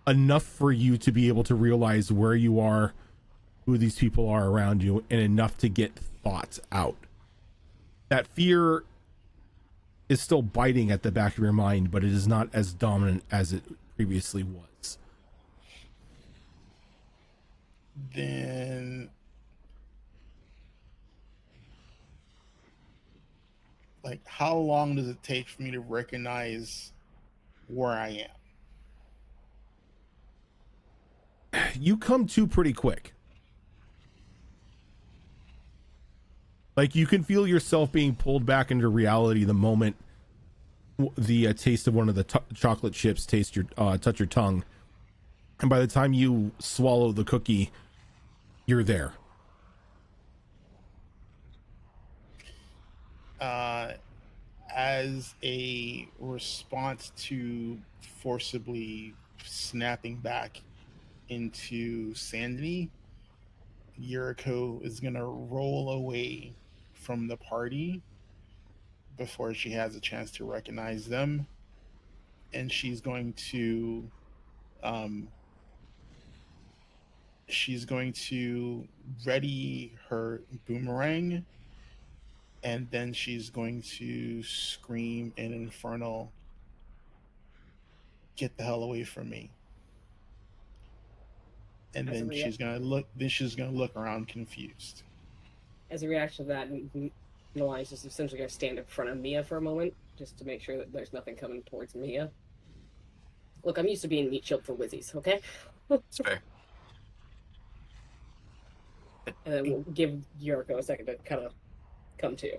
Enough for you to be able to realize where you are, who these people are around you, and enough to get thoughts out. That fear is still biting at the back of your mind, but it is not as dominant as it previously was. Then, like, how long does it take for me to recognize where I am? You come to pretty quick. Like, you can feel yourself being pulled back into reality the moment the taste of one of the chocolate chips touch your tongue, and by the time you swallow the cookie, you're there. As a response to forcibly snapping back into sanity, Yuriko is gonna roll away from the party before she has a chance to recognize them, and um, she's going to ready her boomerang, and then she's going to scream in Infernal, "Get the hell away from me!" And As a then she's gonna look around confused. As a reaction to that, Nalani's just essentially going to stand in front of Mia for a moment, just to make sure that there's nothing coming towards Mia. Look, I'm used to being meat shield for Wizzies, okay? It's fair. And then we'll give Yuriko a second to kind of come to.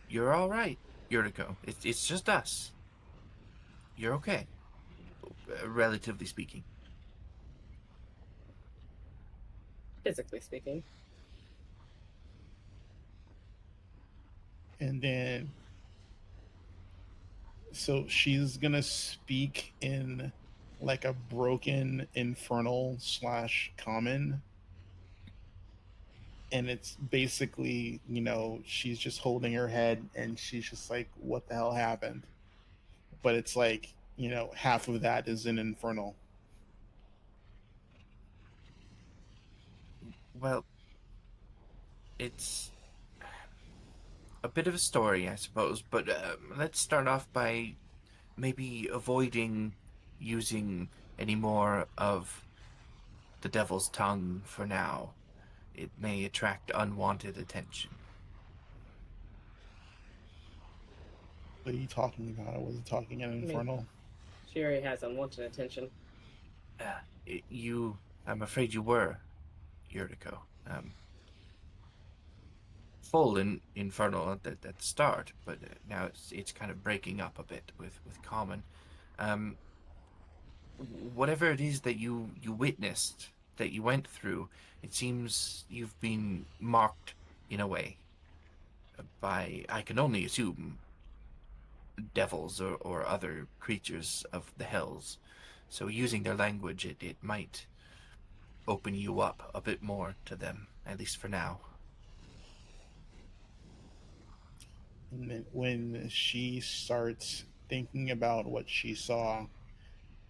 You're all right, Yuriko. It's just us. You're okay, relatively speaking. Physically speaking. And then, so she's gonna speak in like a broken Infernal / common, and it's basically, she's just holding her head and she's just like, what the hell happened? But it's like, half of that is in Infernal. Well, it's a bit of a story, I suppose, but let's start off by maybe avoiding using any more of the devil's tongue for now. It may attract unwanted attention. What are you talking about? I wasn't talking in Infernal. She already has unwanted attention. I'm afraid you were, Yuriko. Full in Infernal at the start, but now it's kind of breaking up a bit with Common. Whatever it is that you witnessed, that you went through, it seems you've been marked in a way by, I can only assume, devils or other creatures of the hells. So using their language, it might open you up a bit more to them, at least for now. And then when she starts thinking about what she saw,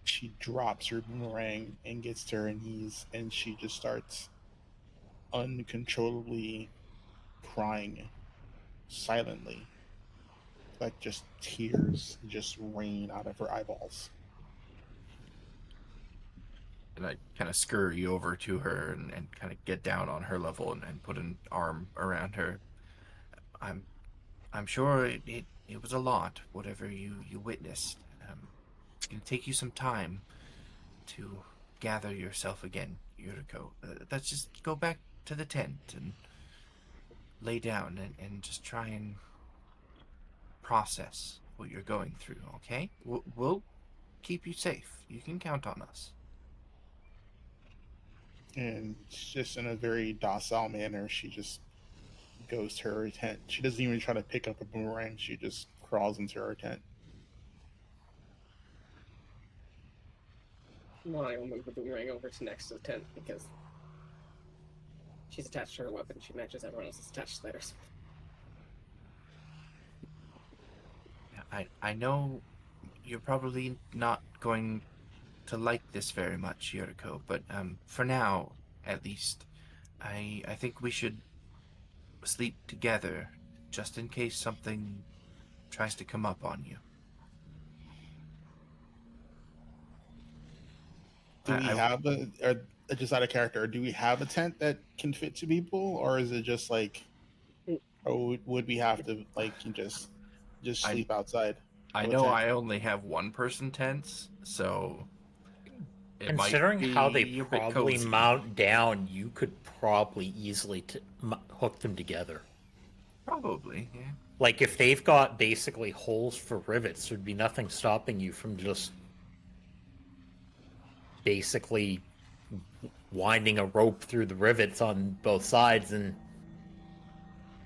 she drops her boomerang and gets to her knees, and she just starts uncontrollably crying silently. Like, just tears just rain out of her eyeballs. And I kind of scurry over to her and kind of get down on her level and put an arm around her. I'm sure it was a lot, whatever you witnessed. It's going to take you some time to gather yourself again, Yuriko. Let's just go back to the tent and lay down and just try and process what you're going through, okay? We'll keep you safe. You can count on us. And just in a very docile manner, she just goes to her tent. She doesn't even try to pick up a boomerang. She just crawls into her tent. Well, I will move the boomerang over to next to the tent because she's attached to her weapon. She matches everyone else's attached to theirs. I know you're probably not going to like this very much, Yuriko, but for now, at least, I think we should sleep together just in case something tries to come up on you. Do we have just out of character, do we have a tent that can fit two people, or is it just like, or would we have to like just sleep outside? I know I only have one person tents, so it might Considering how they be a bit probably cozy. mount down, you could probably easily hook them together. Probably, yeah. Like, if they've got basically holes for rivets, there'd be nothing stopping you from just basically winding a rope through the rivets on both sides and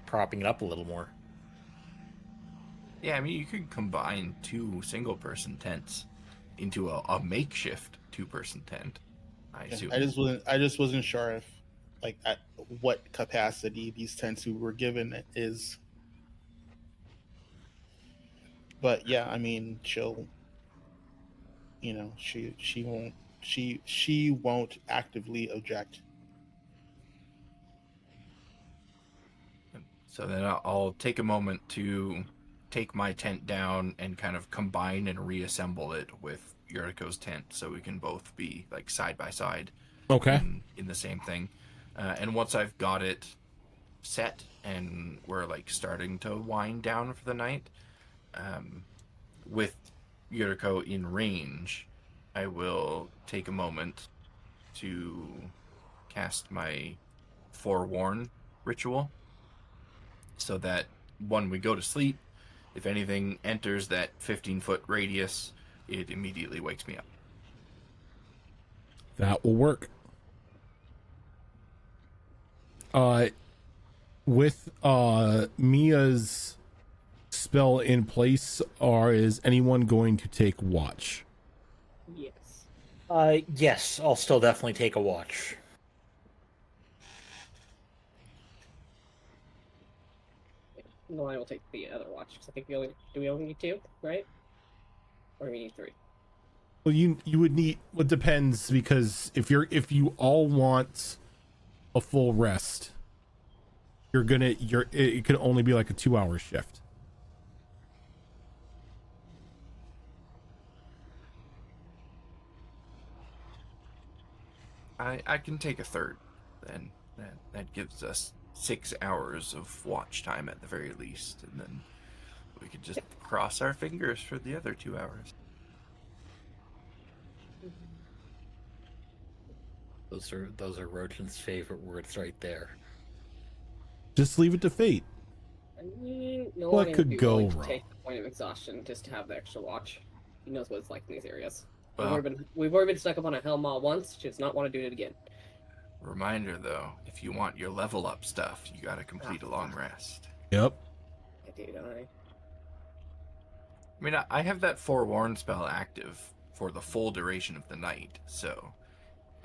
propping it up a little more. Yeah, I mean, you could combine two single-person tents into a makeshift two-person tent, I assume. I just wasn't sure if, like, at what capacity these tents we were given is. But yeah, I mean, she'll, you know, she won't actively object. So then I'll take a moment to take my tent down and kind of combine and reassemble it with Yuriko's tent so we can both be like side by side. Okay. In the same thing. And once I've got it set and we're like starting to wind down for the night, with Yuriko in range, I will take a moment to cast my forewarn ritual so that when we go to sleep, if anything enters that 15-foot radius, it immediately wakes me up. That will work. With Mia's spell in place, is anyone going to take watch? Yes. Yes, I'll still definitely take a watch. No, I will take the other watch because I think we only need two, right? Or we need three. Well, you would need. It depends, because if you all want a full rest, it could only be like a 2-hour shift. I can take a third, then that gives us 6 hours of watch time at the very least, and then we could just cross our fingers for the other 2 hours. Those are Rojan's favorite words right there. Just leave it to fate. I mean, no What one could would be go willing to wrong? take the point of exhaustion just to have the extra watch. He knows what it's like in these areas. Well, We've already been stuck up on a hell mall once. She does not want to do it again. reminder though, if you want your level up stuff, you gotta complete a long rest. Yep. I do, don't I? I mean, I have that forewarn spell active for the full duration of the night, so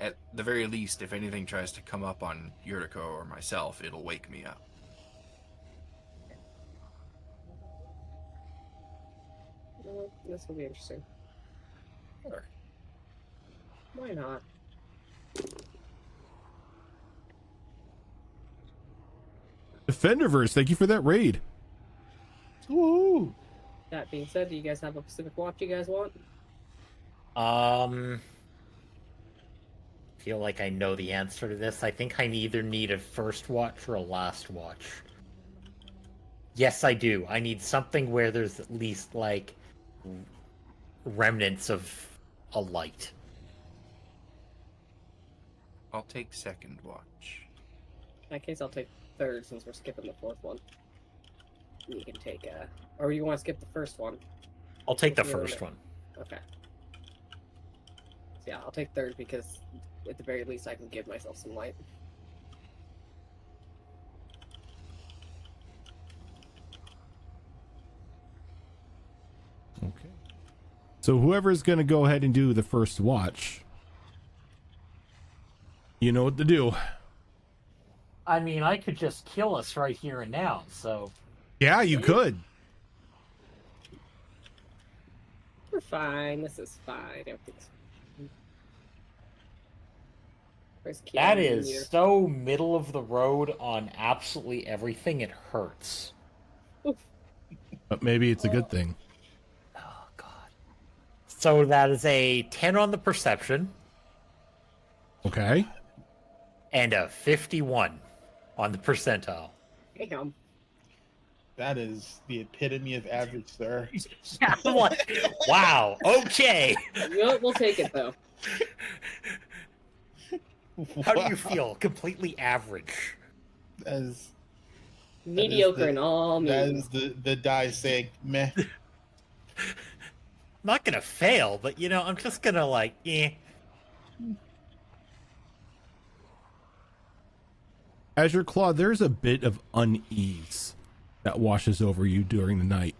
at the very least, if anything tries to come up on Yuriko or myself, it'll wake me up. Well, this will be interesting. Sure. Why not? Defenderverse, thank you for that raid. Woo! That being said, do you guys have a specific watch you guys want? feel like I know the answer to this. I think I either need a first watch or a last watch. Yes, I do. I need something where there's at least, like, remnants of a light. I'll take second watch. In that case, I'll take third since we're skipping the fourth one. You can take or you want to skip the first one? I'll take the What's the first limit? one. Okay. So yeah, I'll take third because at the very least I can give myself some light. Okay. So whoever's going to go ahead and do the first watch, you know what to do. I mean, I could just kill us right here and now, so... Yeah, you could. We're fine. This is fine. Everything's. Where's That Keanu is Jr.? so middle of the road on absolutely everything, it hurts. But maybe it's a good thing. Oh, God. So that is a 10 on the perception Okay. and a 51 on the percentile. Damn. That is the epitome of average, sir. Yeah, I'm like, wow, okay. You know what? We'll take it though. How do you feel? Completely average. That is, Mediocre in all that means. is the die saying meh. I'm not gonna fail, but you know, I'm just gonna like, Azure Claw, there's a bit of unease that washes over you during the night.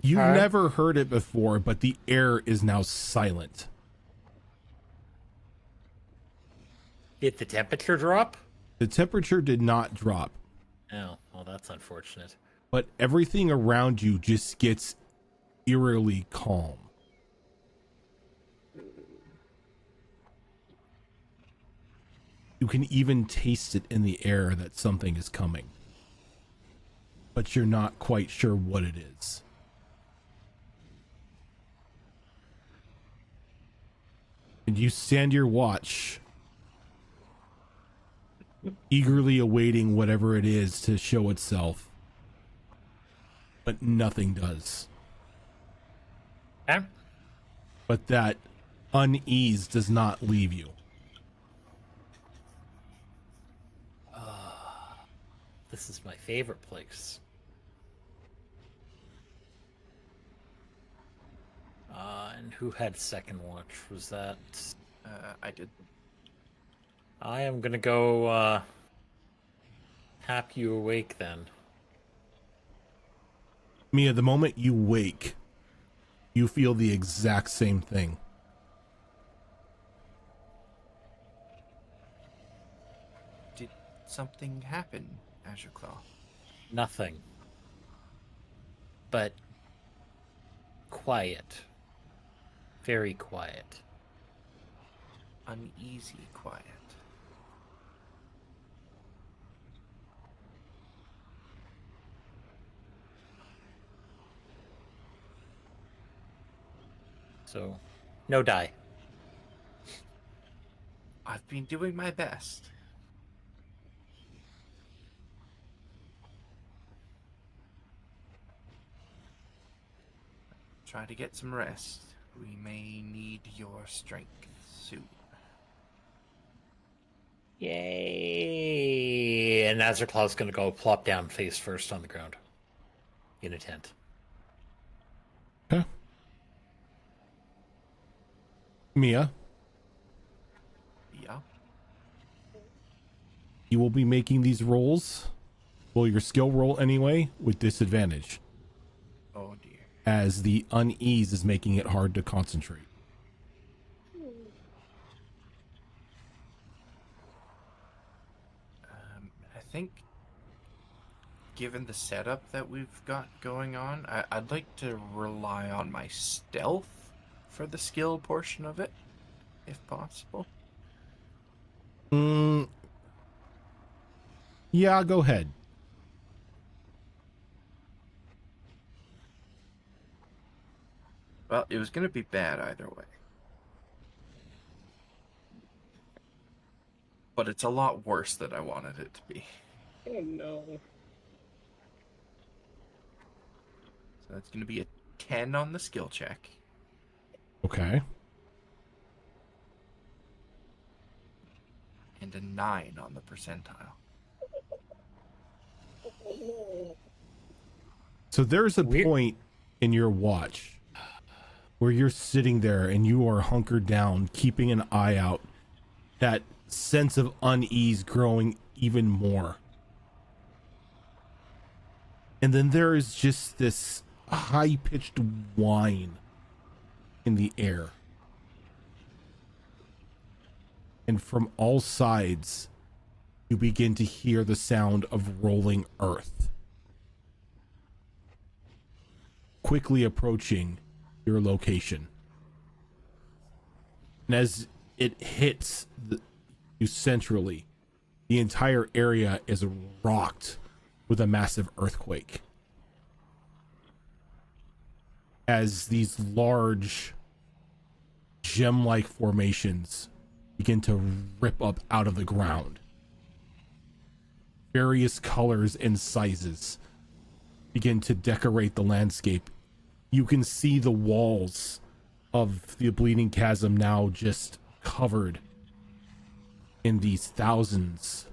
You've never heard it before, but the air is now silent. Did the temperature drop? The temperature did not drop, Oh, well, that's unfortunate. but everything around you just gets eerily calm. You can even taste it in the air that something is coming, but you're not quite sure what it is. And you stand your watch, eagerly awaiting whatever it is to show itself, but nothing does. Okay. But that unease does not leave you. This is my favorite place. And who had second watch? Was that... I did. I am gonna go, tap you awake then. Mia, the moment you wake, you feel the exact same thing. Did something happen, Azure Claw? Nothing. But... quiet. Very quiet. Uneasy quiet. So, no die. I've been doing my best. Try to get some rest. We may need your strength soon. Yay! And Azurclaw's gonna go plop down face first on the ground. In a tent. Okay. Mia, Yeah. you will be making these rolls, well, your skill roll anyway, with disadvantage, Oh dear. as the unease is making it hard to concentrate. I think, given the setup that we've got going on, I'd like to rely on my stealth for the skill portion of it, if possible. Yeah, go ahead. Well, it was going to be bad either way. but it's a lot worse than I wanted it to be. Oh no. So that's going to be a 10 on the skill check. Okay. And a 9 on the percentile. So there's a Weird. point in your watch where you're sitting there and you are hunkered down, keeping an eye out, that sense of unease growing even more. And then there is just this high-pitched whine in the air. And from all sides, you begin to hear the sound of rolling earth, quickly approaching your location. And as it hits you centrally, the entire area is rocked with a massive earthquake. As these large gem-like formations begin to rip up out of the ground. Various colors and sizes begin to decorate the landscape. You can see the walls of the Bleeding Chasm now just covered in these thousands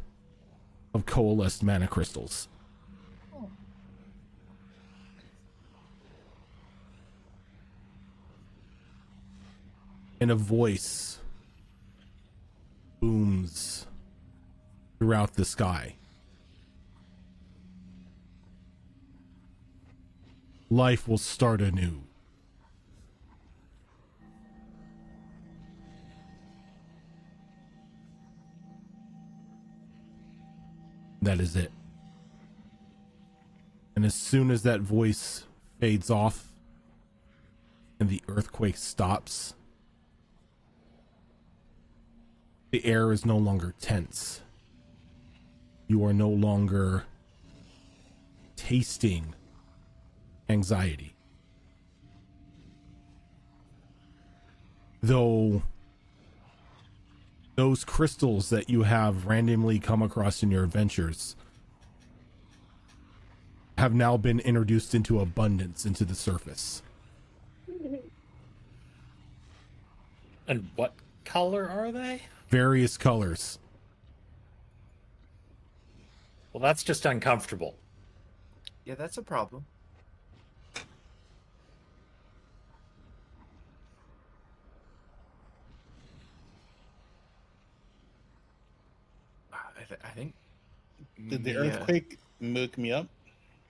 of coalesced mana crystals. And a voice booms throughout the sky. Life will start anew. That is it. And as soon as that voice fades off and the earthquake stops, the air is no longer tense. You are no longer tasting anxiety. Though those crystals that you have randomly come across in your adventures have now been introduced into abundance into the surface. And what color are they? Various colors. Well, that's just uncomfortable. Yeah, that's a problem. I think. Did the Mia- earthquake wake me up?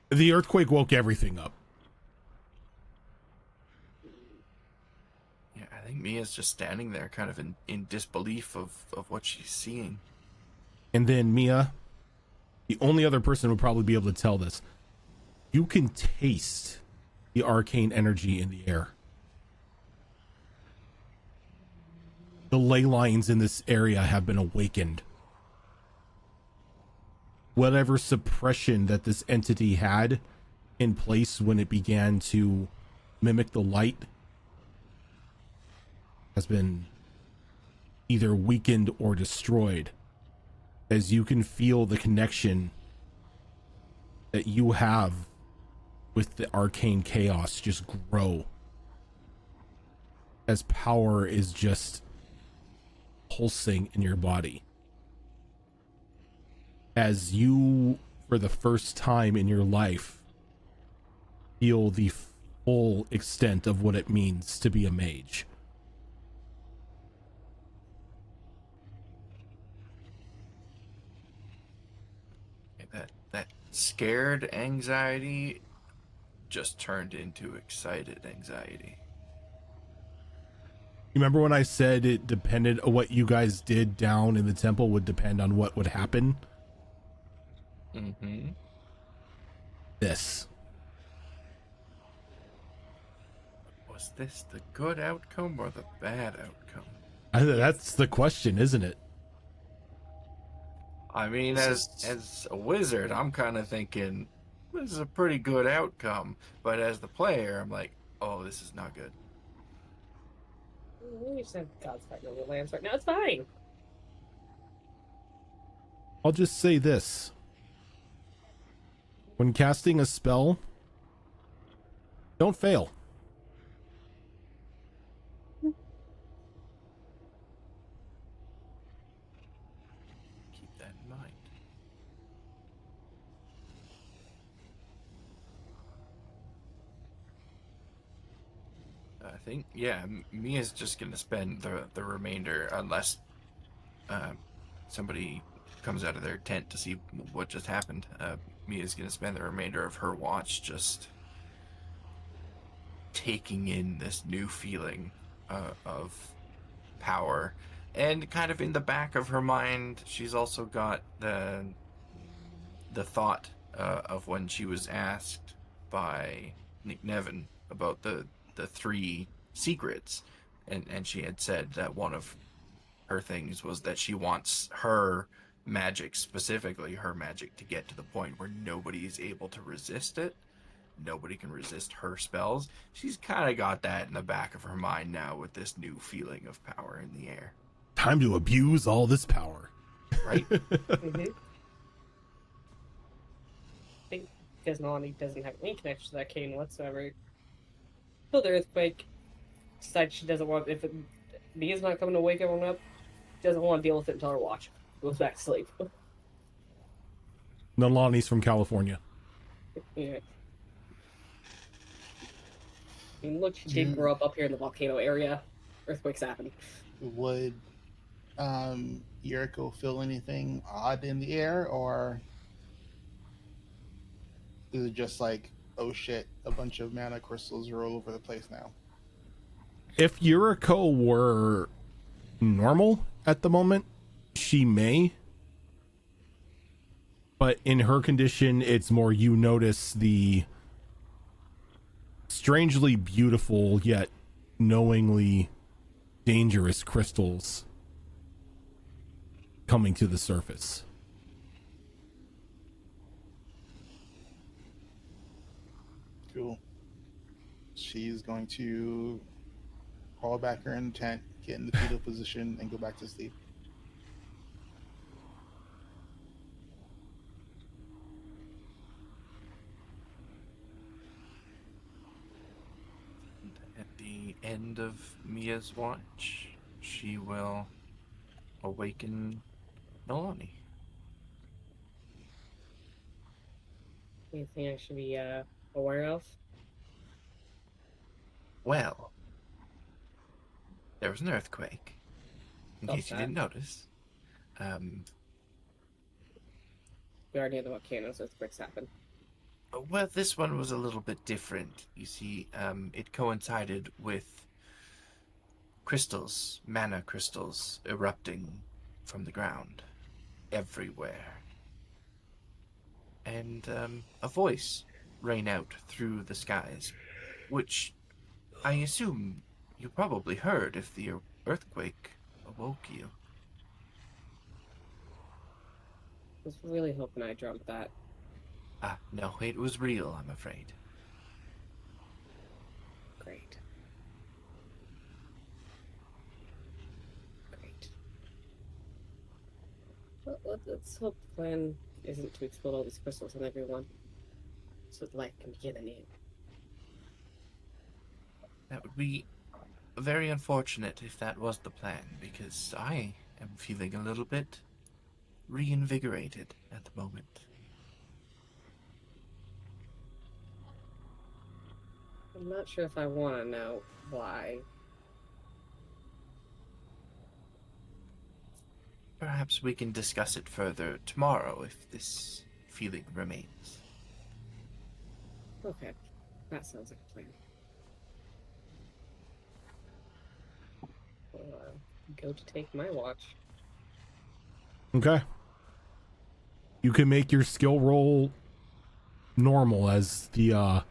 The earthquake woke everything up. Yeah, I think Mia's just standing there, kind of in disbelief of what she's seeing. And then Mia, the only other person who would probably be able to tell this, you can taste the arcane energy in the air. The ley lines in this area have been awakened. Whatever suppression that this entity had in place when it began to mimic the light has been either weakened or destroyed, as you can feel the connection that you have with the arcane chaos just grow, as power is just pulsing in your body. As you, for the first time in your life, feel the full extent of what it means to be a mage. That scared anxiety just turned into excited anxiety. You remember when I said it depended on what you guys did down in the temple would depend on what would happen? Mm-hmm. This. Was this the good outcome or the bad outcome? That's the question, isn't it? I mean, as a wizard, I'm kind of thinking this is a pretty good outcome, but as the player, I'm like, oh, this is not good. We just have God's fighting over the lands right now. It's fine. I'll just say this. When casting a spell, don't fail. Keep that in mind. I think, yeah, Mia's just gonna spend the remainder, unless somebody comes out of their tent to see what just happened. Mia's gonna spend the remainder of her watch just taking in this new feeling of power, and kind of in the back of her mind, she's also got the thought of when she was asked by Nick Nevin about the three secrets, and she had said that one of her things was that she wants her magic, specifically her magic, to get to the point where nobody is able to resist it. Nobody can resist her spells. She's kind of got that in the back of her mind now with this new feeling of power in the air. Time to abuse all this power. Right? Mm-hmm. I think because Nani doesn't have any connection to that cane whatsoever. So the earthquake decides she doesn't want, if Mia's not coming to wake everyone up, she doesn't want to deal with it until her watch goes back to sleep. Nalani's from California. Yeah. I mean, look, she did grow up here in the volcano area. Earthquakes happen. Would Yuriko feel anything odd in the air, or is it just like, oh shit, a bunch of mana crystals are all over the place now? If Yuriko were normal at the moment, she may. But in her condition, it's more you notice the strangely beautiful yet knowingly dangerous crystals coming to the surface. Cool. She's going to crawl back her in the tent, get in the fetal position, and go back to sleep. At the end of Mia's watch, she will awaken Nalani. Anything I should be aware of? Well, there was an earthquake, in Felt case you that. didn't notice. We already know the volcanoes, earthquakes happen. Well, this one was a little bit different. You see, it coincided with crystals, mana crystals, erupting from the ground everywhere. And a voice rang out through the skies, which I assume you probably heard if the earthquake awoke you. I was really hoping I dreamt that. Ah, no, it was real, I'm afraid. Great. Great. Well, let's hope the plan isn't to explode all these crystals on everyone, so that life can begin anew. That would be very unfortunate if that was the plan, because I am feeling a little bit reinvigorated at the moment. I'm not sure if I want to know why. Perhaps we can discuss it further tomorrow if this feeling remains. Okay, that sounds like a plan. I'll go to take my watch. Okay. You can make your skill roll normal as the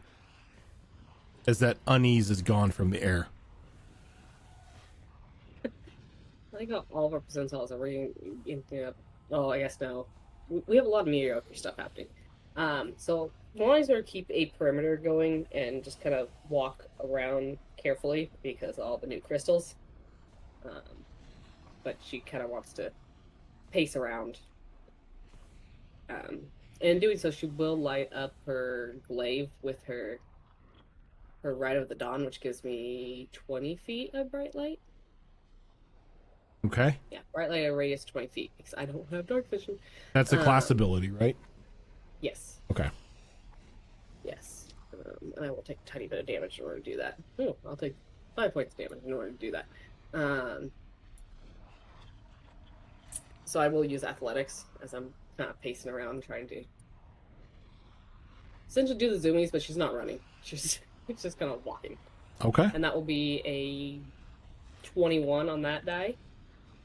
as that unease is gone from the air. I think all of our percentiles are oh, I guess no. We have a lot of mediocre stuff happening. So why don't I keep a perimeter going and just kind of walk around carefully because of all the new crystals. But she kind of wants to pace around And in doing so, she will light up her glaive with her Rite of the Dawn, which gives me 20 feet of bright light. Okay. Yeah, bright light at a radius 20 feet, because I don't have dark vision. That's a class ability, right? Yes. Okay. Yes. And I will take a tiny bit of damage in order to do that. Oh, I'll take 5 points of damage in order to do that. So I will use athletics as I'm kind of pacing around trying to essentially do the zoomies, but she's not running. She's just kind of walking. Okay. And that will be a 21 on that die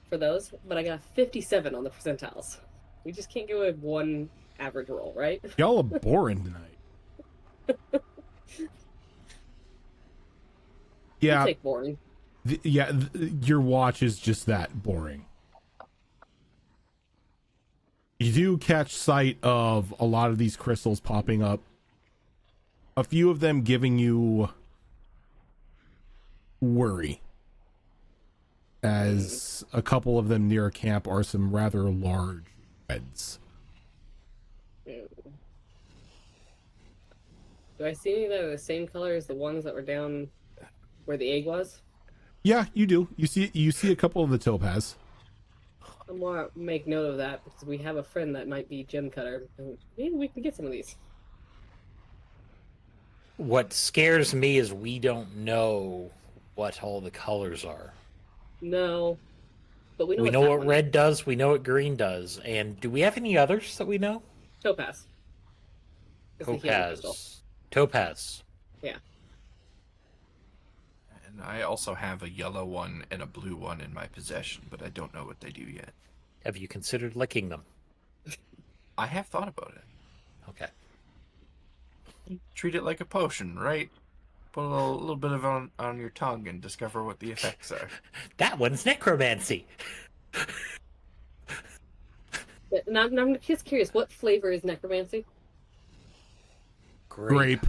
for those, but I got a 57 on the percentiles. We just can't go with one average roll, right? Y'all are boring tonight. Yeah. I'll take boring. Your watch is just that boring. You do catch sight of a lot of these crystals popping up. A few of them giving you worry, as a couple of them near camp are some rather large reds. Do I see any that are the same color as the ones that were down where the egg was? Yeah, you do. You see a couple of the topaz. I want to make note of that because we have a friend that might be gem cutter. Maybe we can get some of these. What scares me is we don't know what all the colors are. No, but we know. We what know that what one red is. does. We know what green does. And do we have any others that we know? Topaz. It's the healing crystal. Topaz. Yeah. And I also have a yellow one and a blue one in my possession, but I don't know what they do yet. Have you considered licking them? I have thought about it. Okay. Treat it like a potion, right? Put a little bit of it on your tongue and discover what the effects are. That one's necromancy. And I'm just curious, what flavor is necromancy? Grape.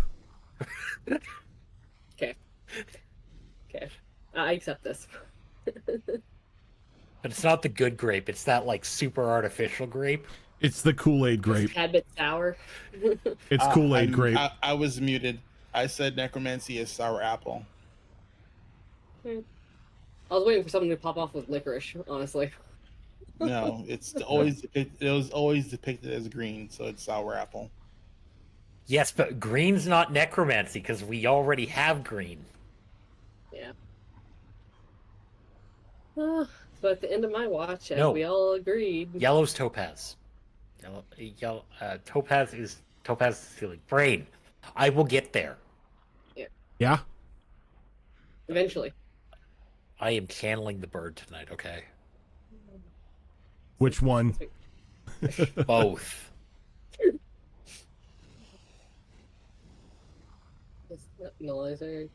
Okay. I accept this. But it's not the good grape. It's that like super artificial grape. It's the Kool-Aid grape. It's a tad bit sour. It's Kool-Aid grape. I was muted. I said necromancy is sour apple. I was waiting for something to pop off with licorice, honestly. No, it was always depicted as green, so it's sour apple. Yes, but green's not necromancy because we already have green. Yeah. So at the end of my watch, as No. we all agreed. Yellow's topaz. Topaz is healing. Brain. I will get there. Yeah. Eventually. I am channeling the bird tonight, okay? Which one? Both. No, she's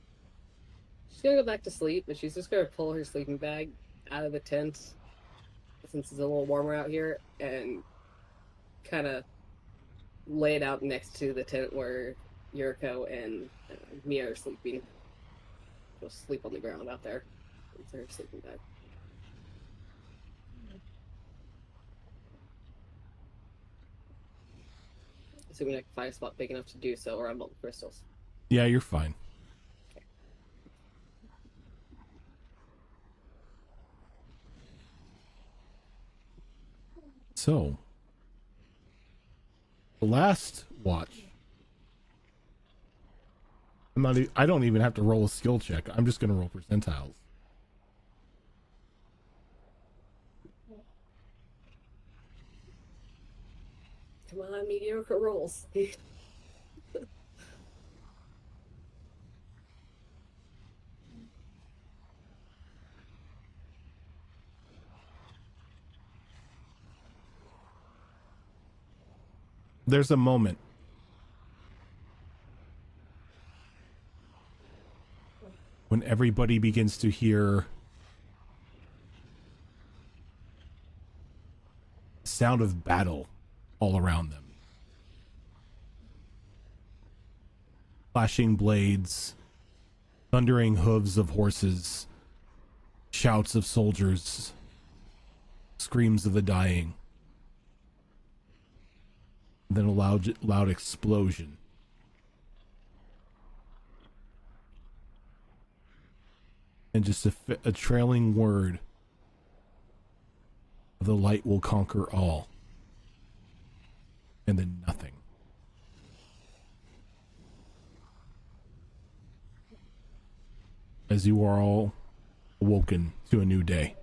gonna go back to sleep, but she's just gonna pull her sleeping bag out of the tent since it's a little warmer out here and kind of lay it out next to the tent where Yuriko and Mia are sleeping. She'll sleep on the ground out there. It's her sleeping bag. Assuming I can find a spot big enough to do so around all the crystals. Yeah, you're fine. So, the last watch. I don't even have to roll a skill check. I'm just going to roll percentiles. Come on, mediocre rolls. There's a moment when everybody begins to hear the sound of battle all around them. Flashing blades, thundering hooves of horses, shouts of soldiers, screams of the dying. then a loud explosion. And just a trailing word. The light will conquer all. And then nothing. As you are all awoken to a new day.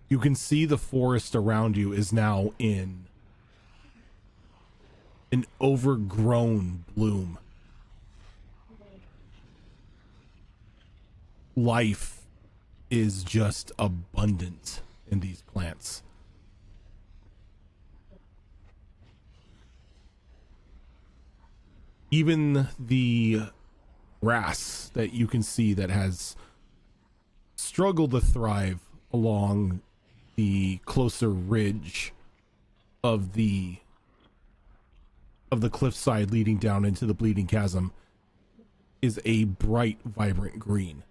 You can see the forest around you is now in an overgrown bloom. Life is just abundant in these plants. Even the grass that you can see that has struggled to thrive along the closer ridge of the cliffside leading down into the Bleeding Chasm is a bright, vibrant green.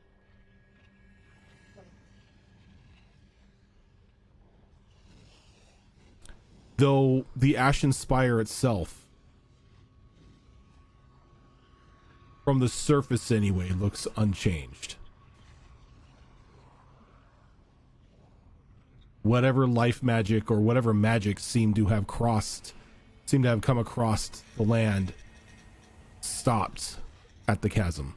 Though the Ashen Spire itself, from the surface anyway, looks unchanged. Whatever life magic or whatever magic seemed to have come across the land stopped at the chasm.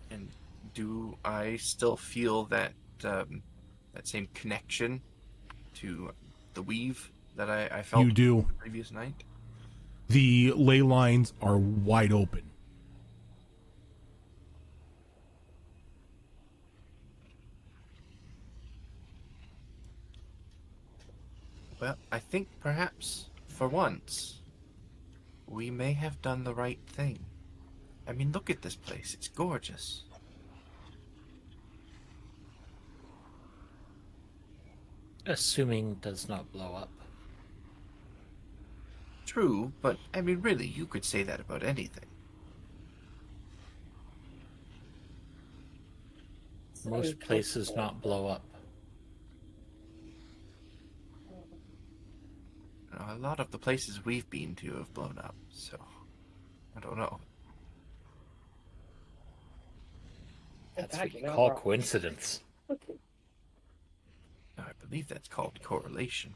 And do I still feel that that same connection to the weave that I felt You do. the previous night? The ley lines are wide open. Well, I think perhaps for once we may have done the right thing. I mean, look at this place. It's gorgeous. Assuming it does not blow up. True, but I mean, really, you could say that about anything. Most places not blow up. A lot of the places we've been to have blown up, so I don't know. That's what you call coincidence. I believe that's called correlation.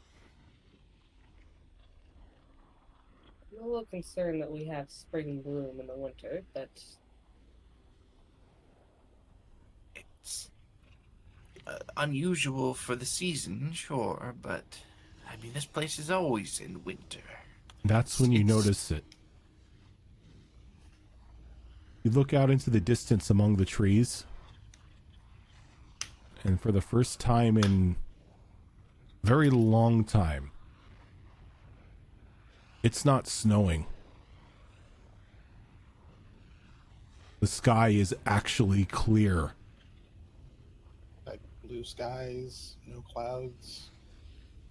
I'm a little concerned that we have spring bloom in the winter, but It's unusual for the season, sure, but I mean, this place is always in winter. That's when you notice it. You look out into the distance among the trees, and for the first time in a very long time, it's not snowing. The sky is actually clear. Like blue skies, no clouds.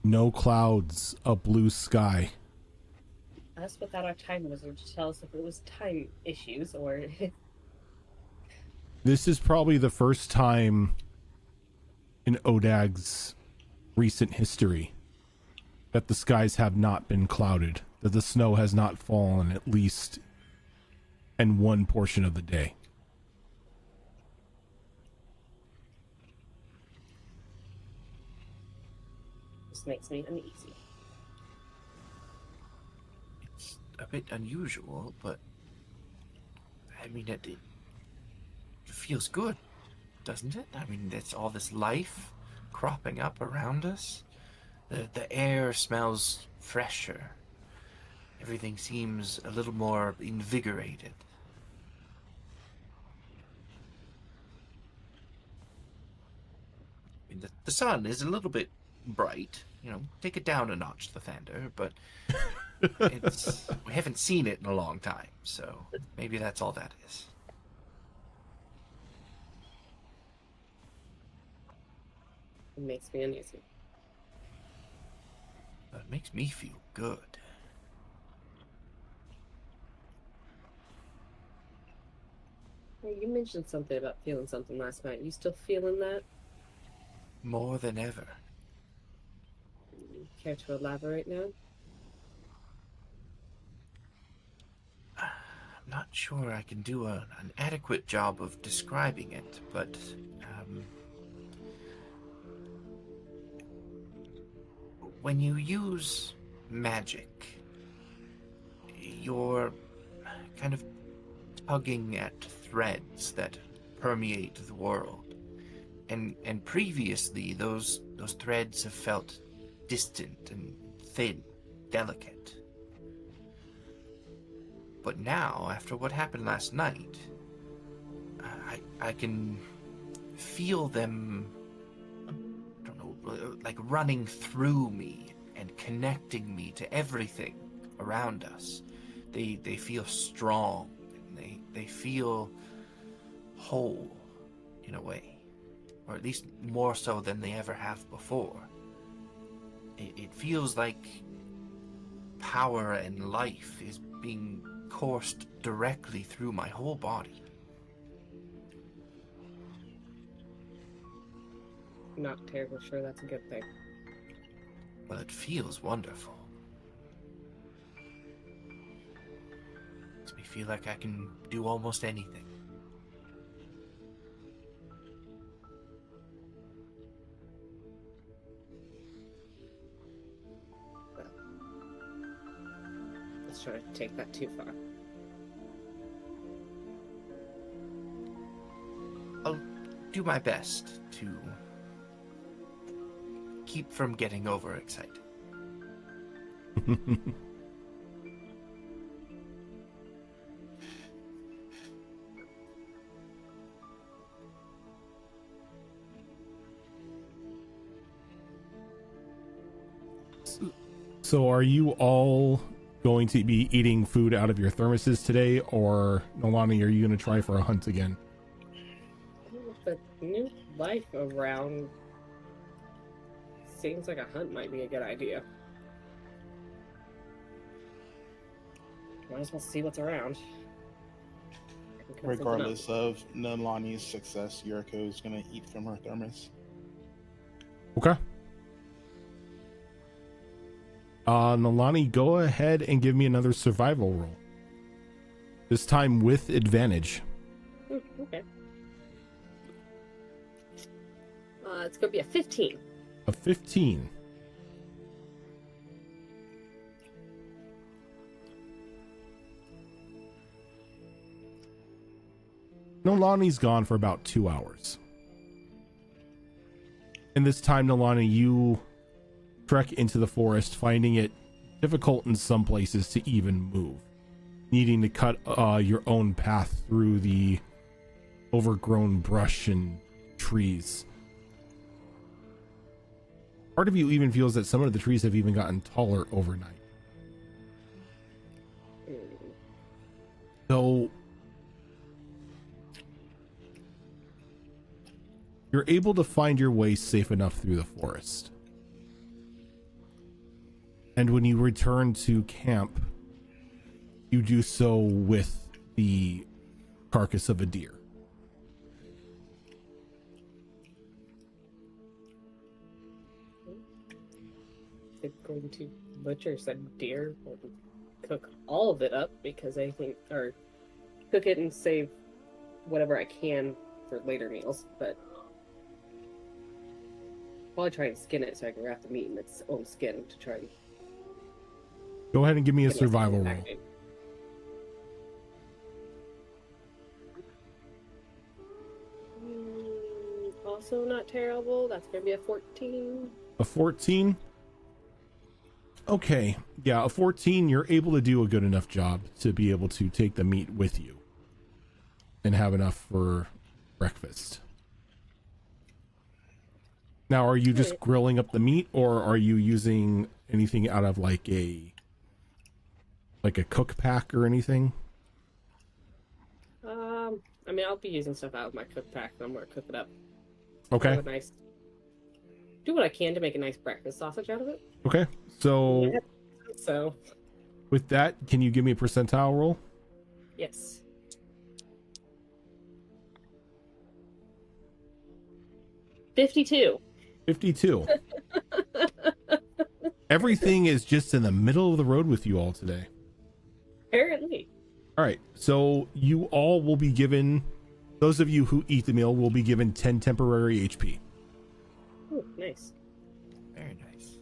No clouds, a blue sky. us without our time wizard to tell us if it was time issues or This is probably the first time in Odag's recent history that the skies have not been clouded, that the snow has not fallen at least in one portion of the day. this makes me uneasy. It's a bit unusual, but I mean, it feels good, doesn't it? I mean, it's all this life cropping up around us. The air smells fresher. Everything seems a little more invigorated. I mean, the sun is a little bit bright. You know, take it down a notch, Lathander, but we haven't seen it in a long time, so maybe that's all that is. It makes me uneasy. It makes me feel good. Hey, you mentioned something about feeling something last night. You still feeling that? More than ever. Care to elaborate now? I'm not sure I can do an adequate job of describing it, but when you use magic, you're kind of tugging at threads that permeate the world. And previously, those threads have felt distant and thin, delicate. But now, after what happened last night, I can feel them, I don't know, like running through me and connecting me to everything around us. They feel strong, and they feel whole in a way, or at least more so than they ever have before. It feels like power and life is being coursed directly through my whole body. Not terribly sure that's a good thing. Well, it feels wonderful. Makes me feel like I can do almost anything. Well, let's try to take that too far. I'll do my best to keep from getting overexcited. So are you all going to be eating food out of your thermoses today, or Nolani, are you going to try for a hunt again? With the new life around, seems like a hunt might be a good idea. Might as well see what's around. Regardless of Nalani's success, Yuriko is going to eat from her thermos. Okay. Nolani, go ahead and give me another survival roll. This time with advantage. Okay. It's going to be a 15. A 15. Nolani's gone for about 2 hours. And this time, Nolani, you trek into the forest, finding it difficult in some places to even move, needing to cut your own path through the overgrown brush and trees. Part of you even feels that some of the trees have even gotten taller overnight. So you're able to find your way safe enough through the forest. And when you return to camp, you do so with the carcass of a deer. They're going to butcher said deer or cook all of it up because I think, or cook it and save whatever I can for later meals, but probably try and skin it so I can wrap the meat in its own skin to try and Go ahead and give me a get survival roll. active. Also not terrible. That's going to be a 14. A 14? Okay. Yeah, a 14, you're able to do a good enough job to be able to take the meat with you and have enough for breakfast. Now, are you just grilling up the meat, or are you using anything out of like a cook pack or anything? I mean, I'll be using stuff out of my cook pack. I'm going to cook it up. Okay. Have a nice do what I can to make a nice breakfast sausage out of it. Okay. So Yeah. So, with that, can you give me a percentile roll? yes. 52. 52. Everything is just in the middle of the road with you all today. Apparently. All right. So you all will be given, those of you who eat the meal will be given 10 temporary HP. Oh, nice. Very nice.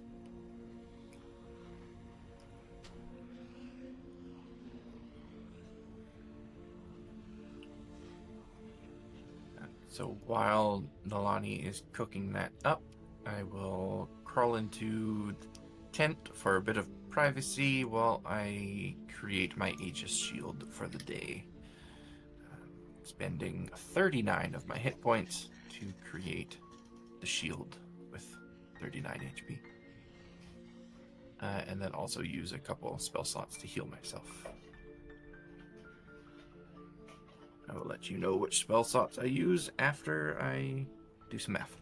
So while Nalani is cooking that up, I will crawl into the tent for a bit of privacy while I create my Aegis shield for the day. Spending 39 of my hit points to create the shield with 39 HP. And then also use a couple spell slots to heal myself. I will let you know which spell slots I use after I do some math.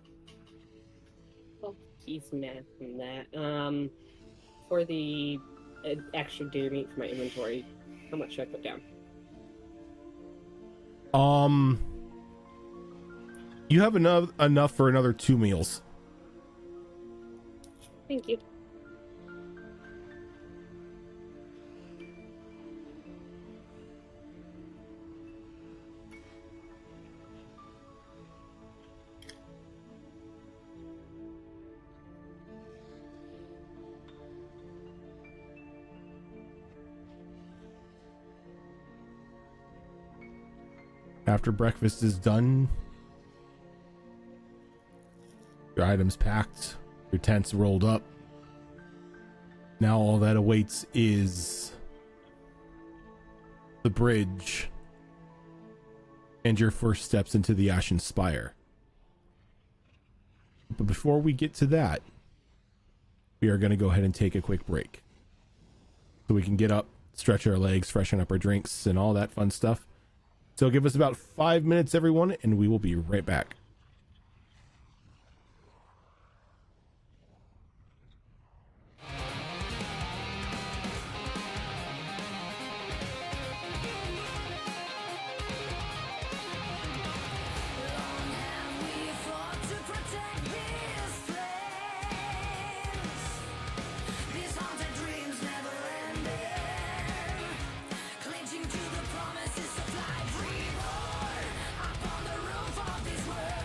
Oh, he's mad from that. For the extra deer meat for my inventory, how much should I put down? You have enough for another 2 meals. Thank you. After breakfast is done, your items packed, your tents rolled up. Now all that awaits is the bridge and your first steps into the Ashen Spire. But before we get to that, we are going to go ahead and take a quick break so we can get up, stretch our legs, freshen up our drinks, and all that fun stuff. So give us about 5 minutes, everyone, and we will be right back. Clinging to the promises of life reborn upon the roof of this world.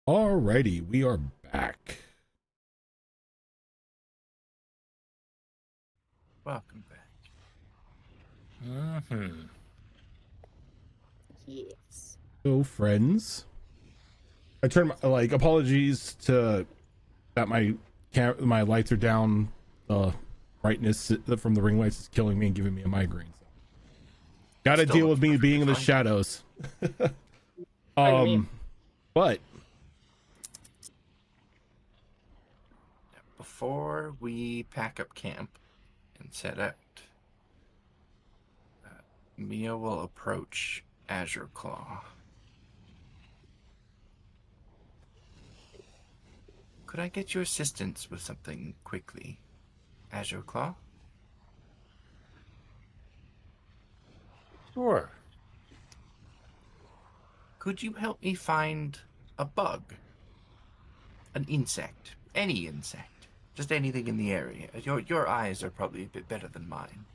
Alrighty, we are back. Welcome back. Mm-hmm. Yes. So, friends, I turned my, like, apologies to that my lights are down. Brightness from the ring lights is killing me and giving me a migraine. So. Got to Still deal looks with me being in the perfectly fine. shadows. Pardon me. But Before we pack up camp and set out, Mia will approach Azure Claw. Could I get your assistance with something quickly, Azure Claw? Sure. Could you help me find a bug? An insect? Any insect? Just anything in the area. Your eyes are probably a bit better than mine.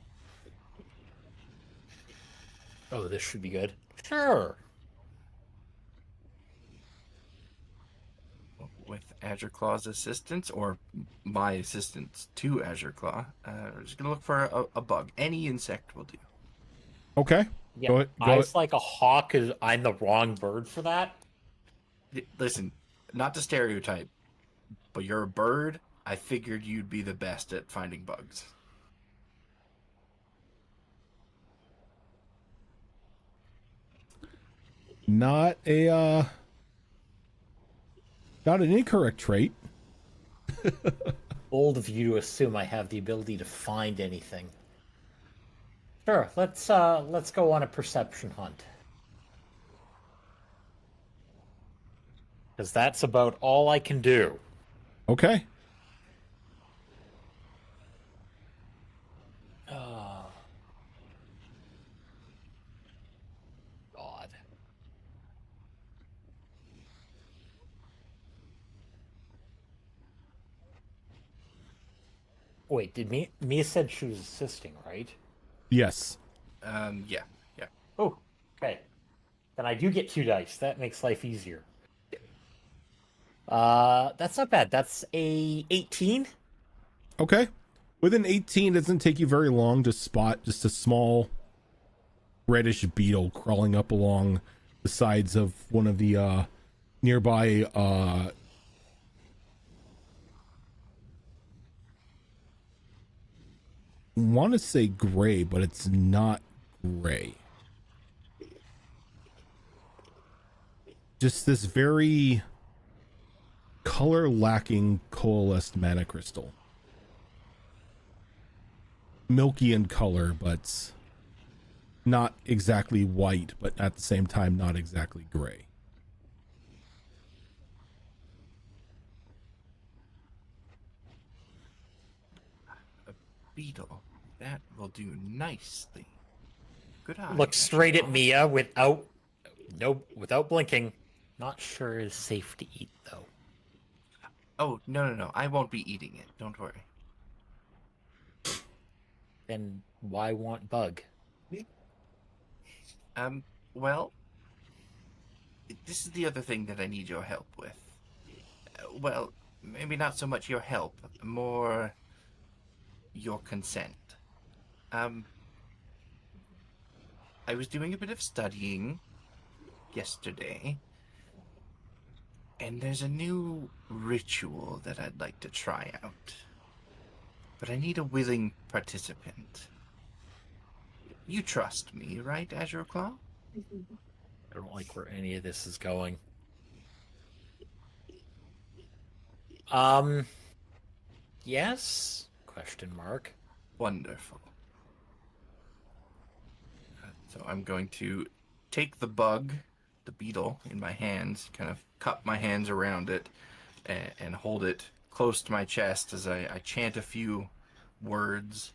Oh, this should be good. Sure. With Azure Claw's assistance, or my assistance to Azure Claw, we're just gonna look for a bug. Any insect will do. okay, Yeah. go. Eyes like a hawk is I'm the wrong bird for that. Listen, not to stereotype, but you're a bird. I figured you'd be the best at finding bugs. Not a not an incorrect trait. Bold of you to assume I have the ability to find anything. Sure, let's go on a perception hunt. Because that's about all I can do. Okay. Oh. God. Wait, did Mia said she was assisting, right? Yes. Yeah. Oh, okay. Then I do get 2 dice. That makes life easier. That's not bad. That's a 18. Okay. Within 18, it doesn't take you very long to spot just a small reddish beetle crawling up along the sides of one of the nearby want to say gray, but it's not gray. Just this very color lacking coalesced mana crystal. Milky in color, but not exactly white, but at the same time not exactly gray. A beetle. That will do nicely. Good eye. Look straight at Mia without blinking. Not sure it's safe to eat though. Oh, no. I won't be eating it. Don't worry. Then why want bug? Well, this is the other thing that I need your help with. Well, maybe not so much your help, more your consent. I was doing a bit of studying yesterday, and there's a new ritual that I'd like to try out. But I need a willing participant. You trust me, right, Azure Claw? I don't like where any of this is going. Yes? Question mark. Wonderful. So I'm going to take the bug, the beetle, in my hands, kind of cup my hands around it, and hold it close to my chest as I chant a few words.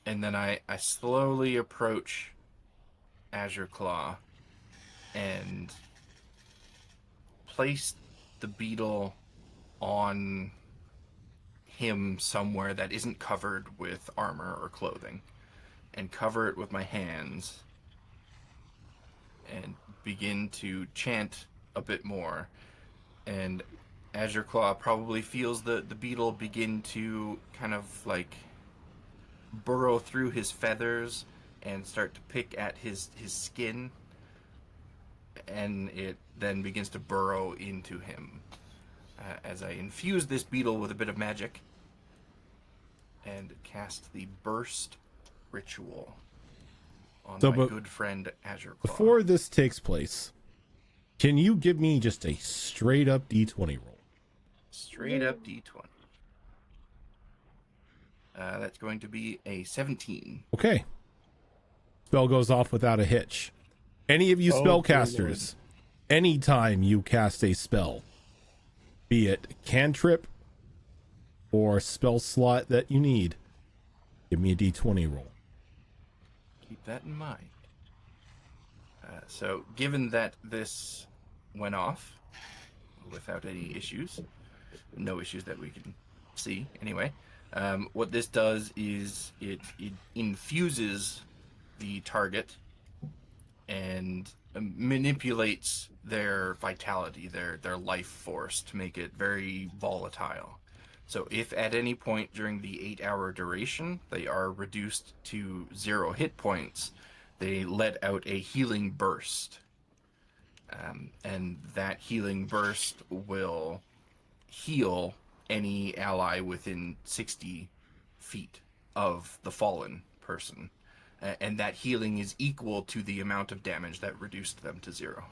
And then I slowly approach Azure Claw and place the beetle on him somewhere that isn't covered with armor or clothing, and cover it with my hands and begin to chant a bit more. And Azure Claw probably feels the beetle begin to kind of like burrow through his feathers and start to pick at his skin, and it then begins to burrow into him as I infuse this beetle with a bit of magic and cast the burst ritual on my good friend Azure Claw. Before this takes place, can you give me just a straight up D20 roll? Straight up D20. That's going to be a 17. Okay. Spell goes off without a hitch. Any of you spellcasters, anytime you cast a spell, be it cantrip or spell slot that you need, give me a D20 roll. Keep that in mind. So, given that this went off without any issues, no issues that we can see anyway, what this does is it infuses the target and manipulates their vitality, their life force, to make it very volatile. So if at any point during the 8-hour duration they are reduced to 0 hit points, they let out a healing burst. And that healing burst will heal any ally within 60 feet of the fallen person. And that healing is equal to the amount of damage that reduced them to 0.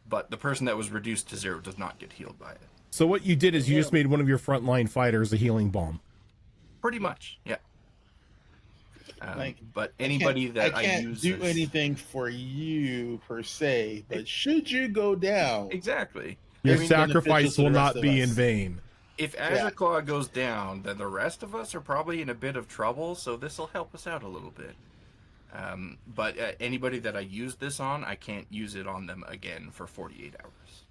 But the person that was reduced to 0 does not get healed by it. So what you did is you just made one of your frontline fighters a healing bomb. Pretty much, yeah. But anybody that I can't use do anything for you per se, but should you go down, exactly, Your Very sacrifice beneficial to will the not rest of be us. in vain. if Azure Claw goes down, then the rest of us are probably in a bit of trouble. So this will help us out a little bit. But anybody that I use this on, I can't use it on them again for 48 hours.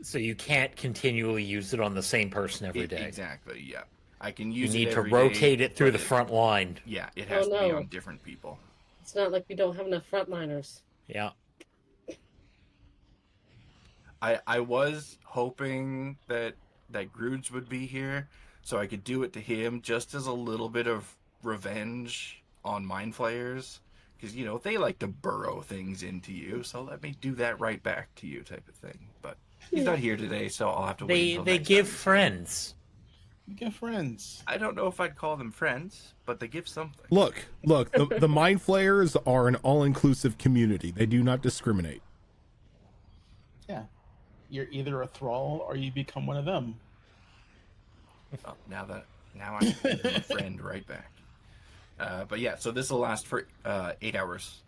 So you can't continually use it on the same person every day. Exactly, yeah. I can You use need it to every rotate day, it through but the front line. Yeah, it has to be no. on different people. It's not like we don't have enough frontliners. Yeah. I was hoping that Grooge would be here so I could do it to him just as a little bit of revenge on Mind Flayers. Because, you know, they like to burrow things into you, so let me do that right back to you type of thing. But he's not here today, so I'll have to wait until They next give time. friends. get friends. I don't know if I'd call them friends, but they give something. Look, the Mind Flayers are an all-inclusive community. They do not discriminate. Yeah, you're either a thrall or you become one of them. Oh, now I'm a friend right back. But yeah, so this will last for 8 hours.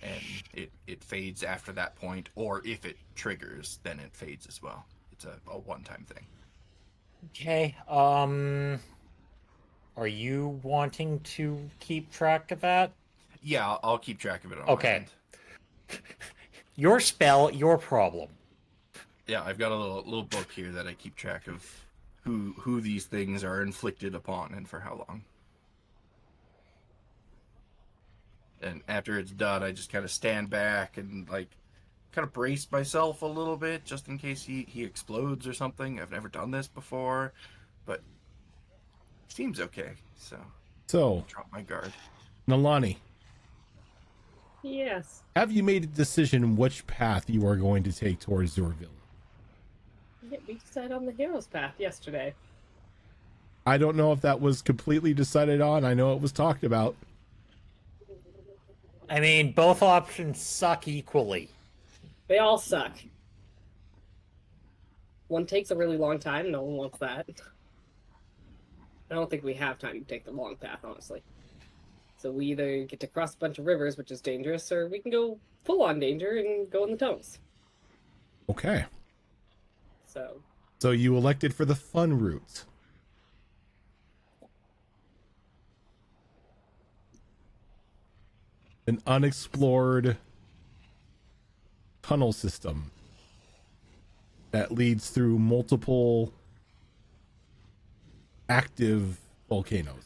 And it fades after that point, or if it triggers, then it fades as well. It's a one-time thing. Okay. Are you wanting to keep track of that? Yeah, I'll keep track of it on my Okay. end. Your spell, your problem. Yeah, I've got a little book here that I keep track of who these things are inflicted upon and for how long. And after it's done, I just kind of stand back and like kind of brace myself a little bit just in case he explodes or something. I've never done this before, but it seems okay. So drop my guard. Nalani, Yes. have you made a decision which path you are going to take towards your villain? Yeah, we decided on the hero's path yesterday. I don't know if that was completely decided on. I know it was talked about. I mean, both options suck equally. They all suck. One takes a really long time. No one wants that. I don't think we have time to take the long path, honestly. So we either get to cross a bunch of rivers, which is dangerous, or we can go full on danger and go in the tunnels. Okay. So You elected for the fun route. An unexplored tunnel system that leads through multiple active volcanoes.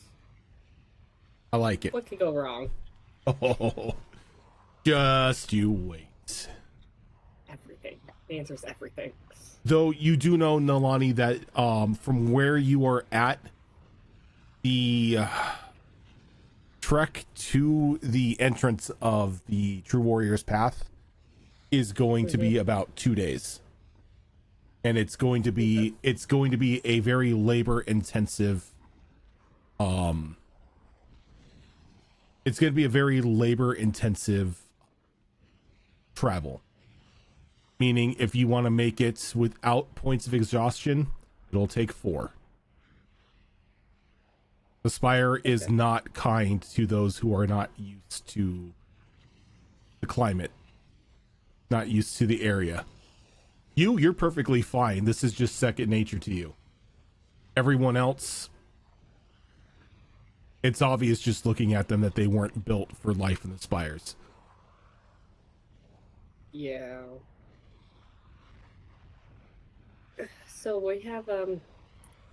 I like it. what could go wrong? Oh, just you wait. Everything. The answer is everything. Though you do know, Nalani, that from where you are at, the trek to the entrance of the True Warrior's Path is going to be about 2 days. And it's going to be a very labor intensive it's going to be a very labor intensive travel. Meaning if you want to make it without points of exhaustion, it'll take 4. The Spire is not kind to those who are not used to the climate, not used to the area. You're perfectly fine. This is just second nature to you. Everyone else, it's obvious just looking at them that they weren't built for life in the spires. Yeah. So we have a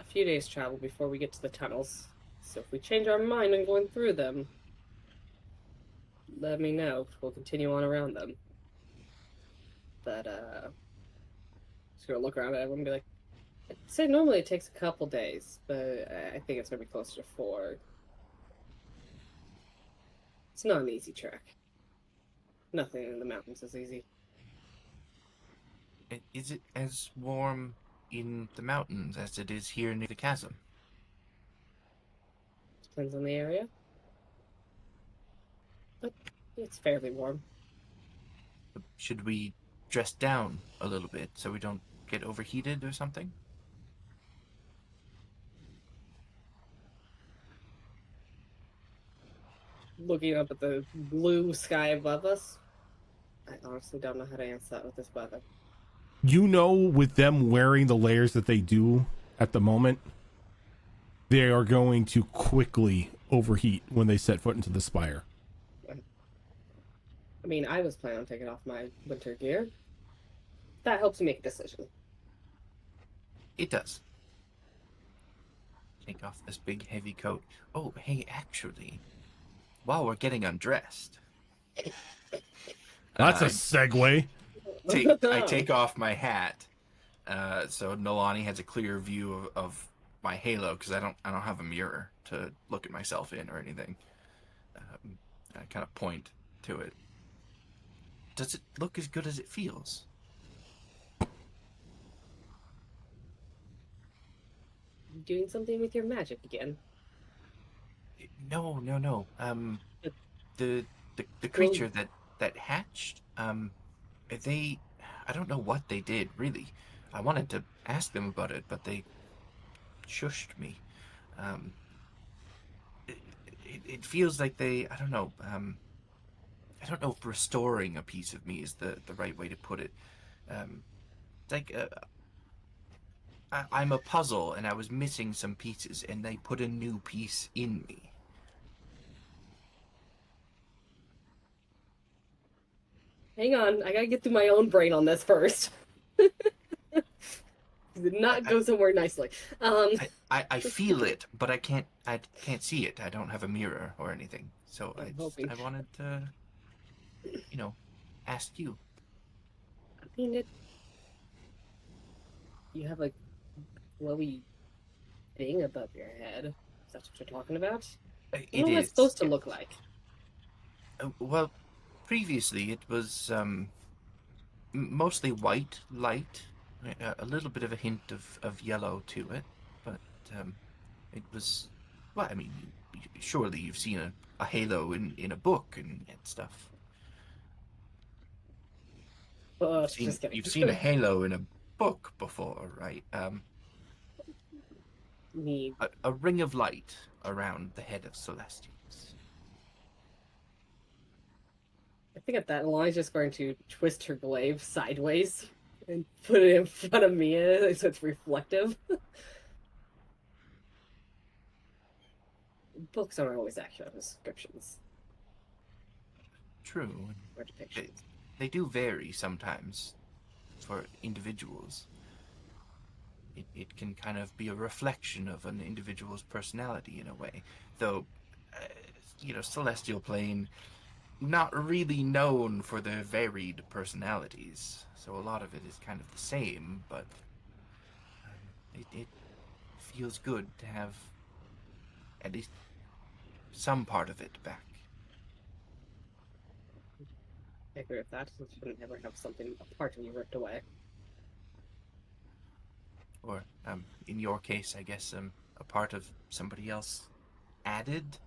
few days travel before we get to the tunnels. So if we change our mind on going through them, let me know. We'll continue on around them. But just gonna look around at everyone and be like, I'd say normally it takes a couple days, but I think it's gonna be closer to 4. It's not an easy trek. Nothing in the mountains is easy. Is it as warm in the mountains as it is here near the chasm? Depends on the area. But it's fairly warm. Should we dress down a little bit so we don't get overheated or something? Looking up at the blue sky above us, I honestly don't know how to answer that with this weather. You know, with them wearing the layers that they do at the moment, they are going to quickly overheat when they set foot into the spire. I mean, I was planning on taking off my winter gear. That helps me make a decision. It does. Take off this big heavy coat. Oh, hey, actually, while we're getting undressed, That's a segue. I take off my hat, so Nalani has a clear view of my halo because I don't have a mirror to look at myself in or anything. I kind of point to it. Does it look as good as it feels? Doing something with your magic again. No. The creature that hatched, they, I don't know what they did, really. I wanted to ask them about it, but they shushed me. It feels like they, I don't know if restoring a piece of me is the right way to put it. It's like I'm a puzzle, and I was missing some pieces, and they put a new piece in me. Hang on, I gotta get through my own brain on this first. Did not go somewhere nicely. I feel it, but I can't see it. I don't have a mirror or anything, so I wanted to, ask you. I mean, you have like glowy thing above your head. Is that what you're talking about? What am I supposed to look like? Well, previously it was mostly white light, a little bit of a hint of yellow to it, but it was, well, I mean, surely you've seen a halo in a book and stuff. Just kidding. You've seen a halo in book before, right? Me, A ring of light around the head of Celestials. I think at that Alana's just going to twist her glaive sideways and put it in front of me so it's reflective. Books aren't always accurate descriptions True. or depictions. They do vary sometimes for individuals. It can kind of be a reflection of an individual's personality in a way. Though, Celestial Plane, not really known for their varied personalities. So a lot of it is kind of the same, but it feels good to have at least some part of it back. I agree with that. You shouldn't ever have something, a part of you ripped away. Or, in your case, I guess, a part of somebody else added.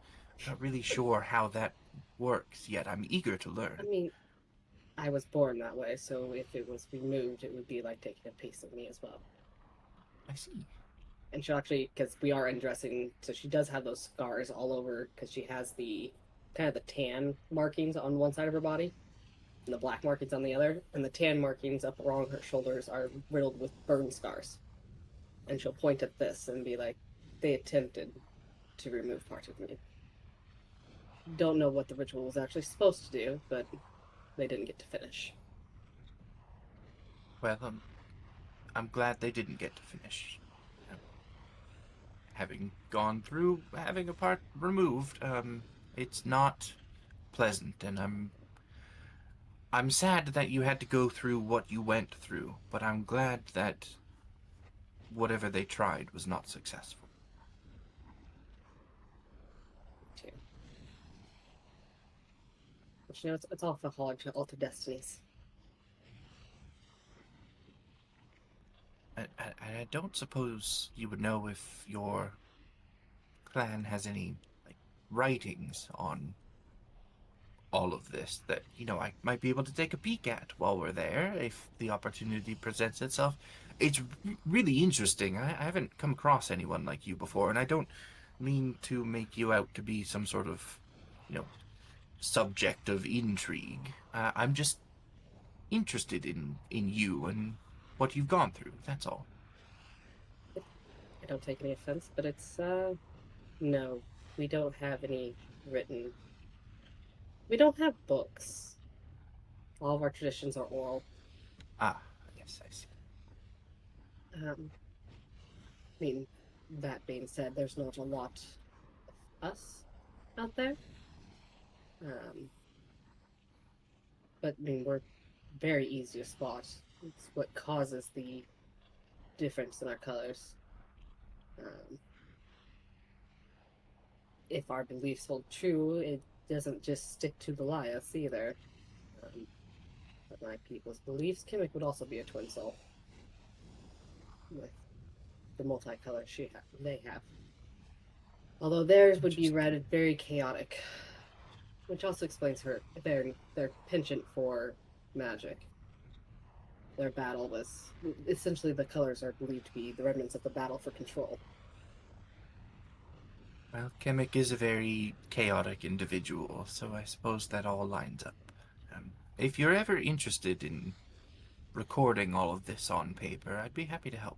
Not really sure how that works yet. I'm eager to learn. I mean, I was born that way, so if it was removed, it would be like taking a piece of me as well. I see. And she'll actually, because we are undressing, so she does have those scars all over, because she has the kind of the tan markings on one side of her body, and the black markings on the other, and the tan markings up along her shoulders are riddled with burn scars. And she'll point at this and be like, they attempted to remove part of me. Don't know what the ritual was actually supposed to do, but they didn't get to finish. Well, I'm glad they didn't get to finish. Having gone through having a part removed, it's not pleasant, and I'm sad that you had to go through what you went through, but I'm glad that whatever they tried was not successful. Too. But it's all for alter destinies. I don't suppose you would know if your clan has any writings on all of this that I might be able to take a peek at while we're there if the opportunity presents itself. It's really interesting. I haven't come across anyone like you before, and I don't mean to make you out to be some sort of subject of intrigue. I'm just interested in you and what you've gone through. That's all. I don't take any offense, but it's, no, we don't have any written. We don't have books. All of our traditions are oral. Ah, yes, I see. I mean, that being said, there's not a lot of us out there. But I mean, we're very easy to spot. It's what causes the difference in our colors. If our beliefs hold true, it doesn't just stick to the Goliaths either. But my people's beliefs, Kimmick would also be a twin soul. With the multicolor they have. Although theirs would be read very chaotic. Which also explains their penchant for magic. Their battle was essentially the colors are believed to be the remnants of the battle for control. Well, Kemek is a very chaotic individual, so I suppose that all lines up. If you're ever interested in recording all of this on paper, I'd be happy to help.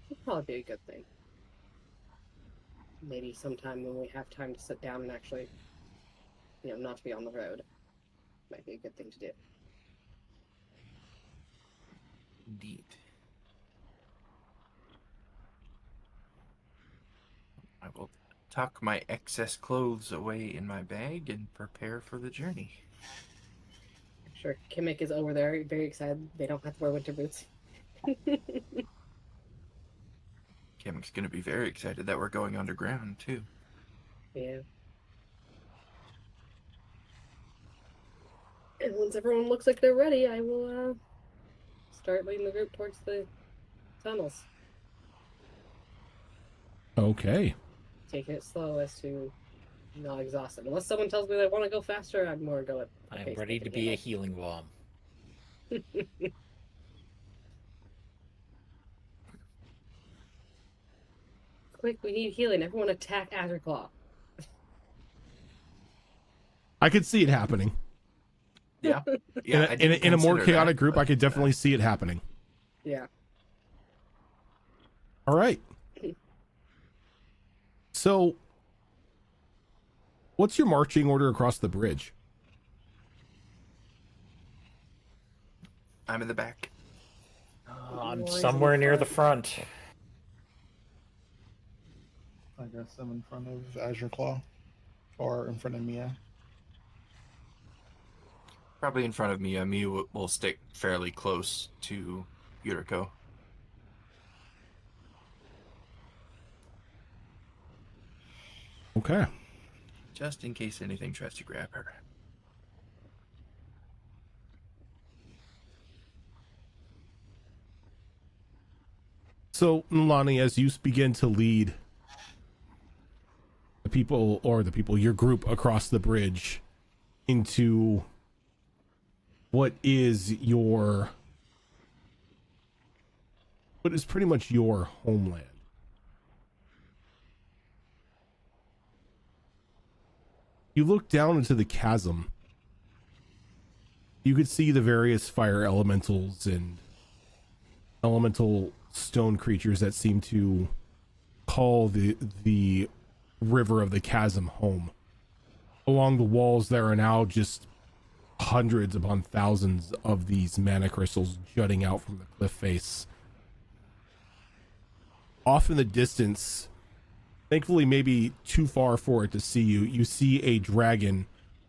It'd probably be a good thing. Maybe sometime when we have time to sit down and actually, not to be on the road. Might be a good thing to do. Indeed. I will tuck my excess clothes away in my bag and prepare for the journey. I'm sure Kimmick is over there, very excited. They don't have to wear winter boots. Kemek's going to be very excited that we're going underground, too. Yeah. And once everyone looks like they're ready, I will start leading the group towards the tunnels. Okay. Taking it slow as to not exhausted. Unless someone tells me they want to go faster, I'm more go at. I'm ready to be a healing bomb. Quick, we need healing. Everyone attack Azure Claw. I could see it happening. Yeah. Yeah. I didn't In a more consider chaotic that, group, I but, could definitely see it happening. Yeah. All right. So, what's your marching order across the bridge? I'm in the back. I'm Why is it somewhere in near the front? front. I guess I'm in front of Azure Claw, or in front of Mia. Probably in front of Mia. Mia will stick fairly close to Yuriko. Okay. Just in case anything tries to grab her. So, Nalani, as you begin to lead the people, your group across the bridge into what is pretty much your homeland. You look down into the chasm. You could see the various fire elementals and elemental stone creatures that seem to call the river of the chasm home. Along the walls there are now just hundreds upon thousands of these mana crystals jutting out from the cliff face. Off in the distance, thankfully maybe too far for it to see you, you see a dragon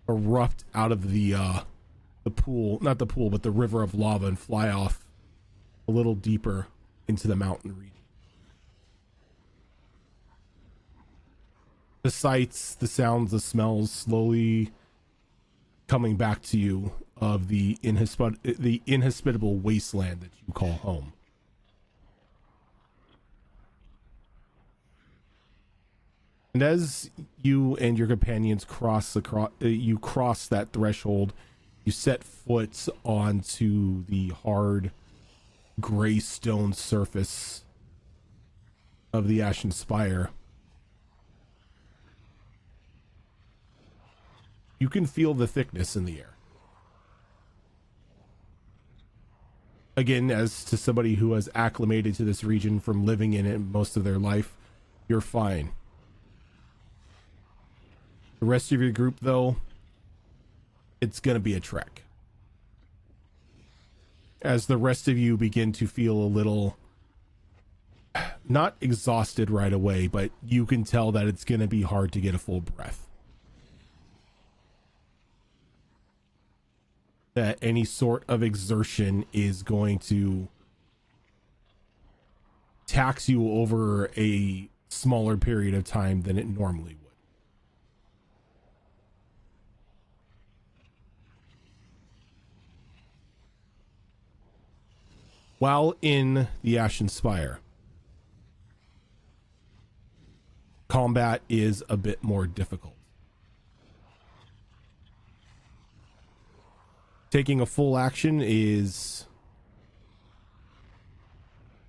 erupt out of the pool, not the pool, but the river of lava, and fly off a little deeper into the mountain region. The sights, the sounds, the smells slowly coming back to you of the inhospitable wasteland that you call home. And as you and your companions cross that threshold, you set foot onto the hard gray stone surface of the Ashen Spire. You can feel the thickness in the air. Again, as to somebody who has acclimated to this region from living in it most of their life, you're fine. The rest of your group, though, it's going to be a trek. As the rest of you begin to feel a little, not exhausted right away, but you can tell that it's going to be hard to get a full breath. That any sort of exertion is going to tax you over a smaller period of time than it normally would. While in the Ashen Spire, combat is a bit more difficult. Taking a full action is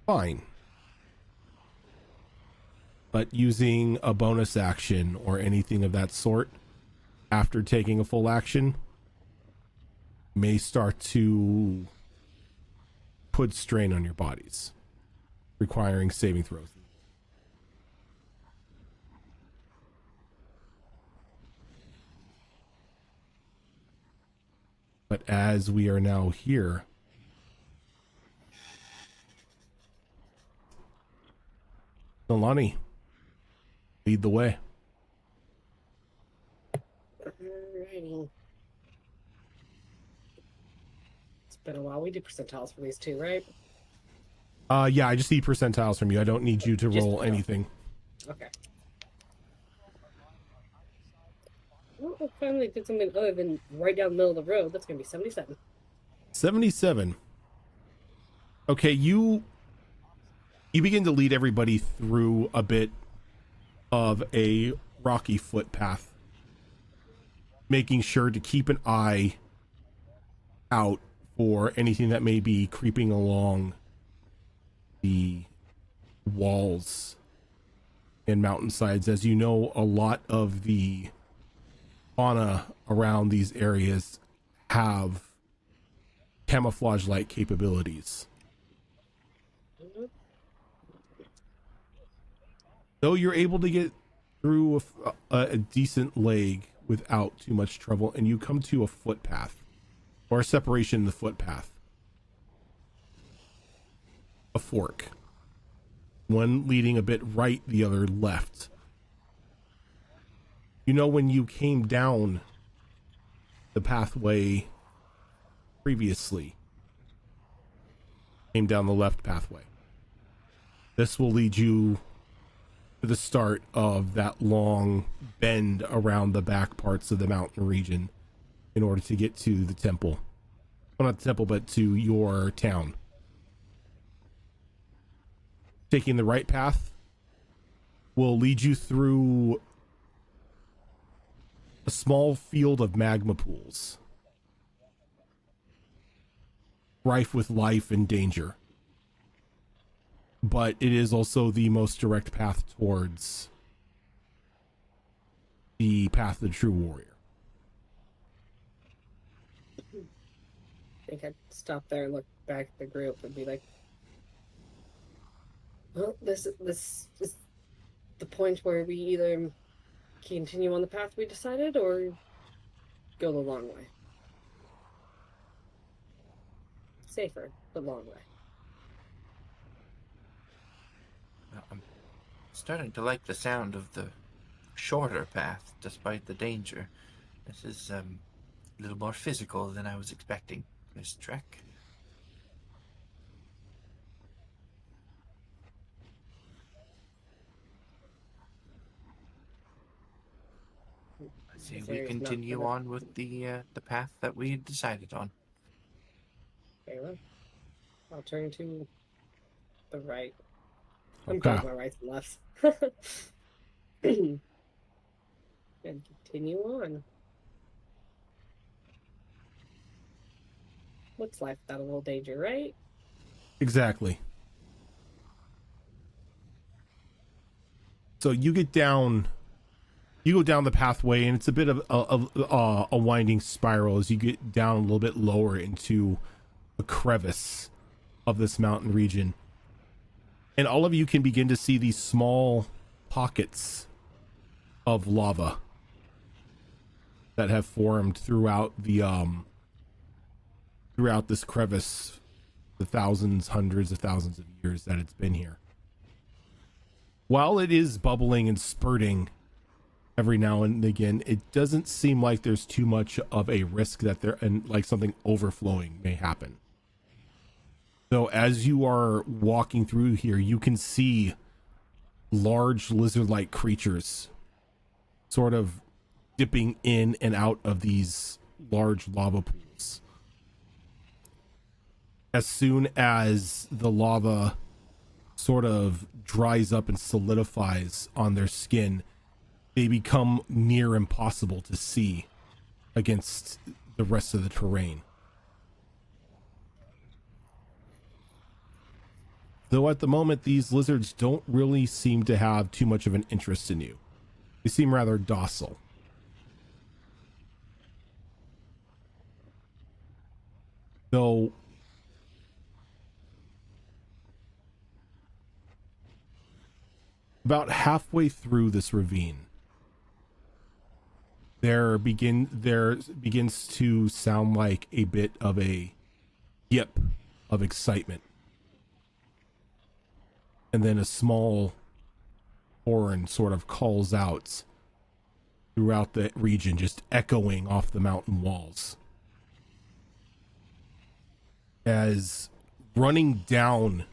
fine, but using a bonus action or anything of that sort after taking a full action may start to put strain on your bodies, requiring saving throws. But as we are now here, Nalani, lead the way. Alrighty. It's been a while. We do percentiles for these two, right? Yeah, I just need percentiles from you. I don't need you to Just- roll anything. Okay. Well, I finally did something other than right down the middle of the road. That's going to be 77. 77. Okay, you begin to lead everybody through a bit of a rocky footpath, making sure to keep an eye out for anything that may be creeping along the walls and mountainsides. As you know, a lot of the fauna around these areas have camouflage-like capabilities. Though you're able to get through a decent leg without too much trouble, and you come to a footpath, or a separation in the footpath. A fork. One leading a bit right, the other left. You know, when you came down the pathway previously, came down the left pathway. This will lead you to the start of that long bend around the back parts of the mountain region in order to get to the temple. Well, not the temple, but to your town. Taking the right path will lead you through a small field of magma pools, rife with life and danger. But it is also the most direct path towards the path of the true warrior. I think I'd stop there and look back at the group and be like, well, this is the point where we either continue on the path we decided or go the long way. Safer, but long way. I'm starting to like the sound of the shorter path, despite the danger. This is a little more physical than I was expecting this trek. I see This we area's not continue for the- on with the path that we decided on. Very well. I'll turn to the right. I'm Okay. both my rights and lefts. And continue on. What's life without a little danger, right? Exactly. So you go down the pathway, and it's a bit of a winding spiral as you get down a little bit lower into a crevice of this mountain region. And all of you can begin to see these small pockets of lava that have formed throughout the throughout this crevice, the thousands, hundreds of thousands of years that it's been here. While it is bubbling and spurting every now and again, it doesn't seem like there's too much of a risk that there and like something overflowing may happen. So as you are walking through here, you can see large lizard-like creatures sort of dipping in and out of these large lava pools. As soon as the lava sort of dries up and solidifies on their skin, they become near impossible to see against the rest of the terrain. Though at the moment, these lizards don't really seem to have too much of an interest in you. They seem rather docile. Though about halfway through this ravine, there begins to sound like a bit of a yip of excitement. And then a small horn sort of calls out throughout the region, just echoing off the mountain walls. As running down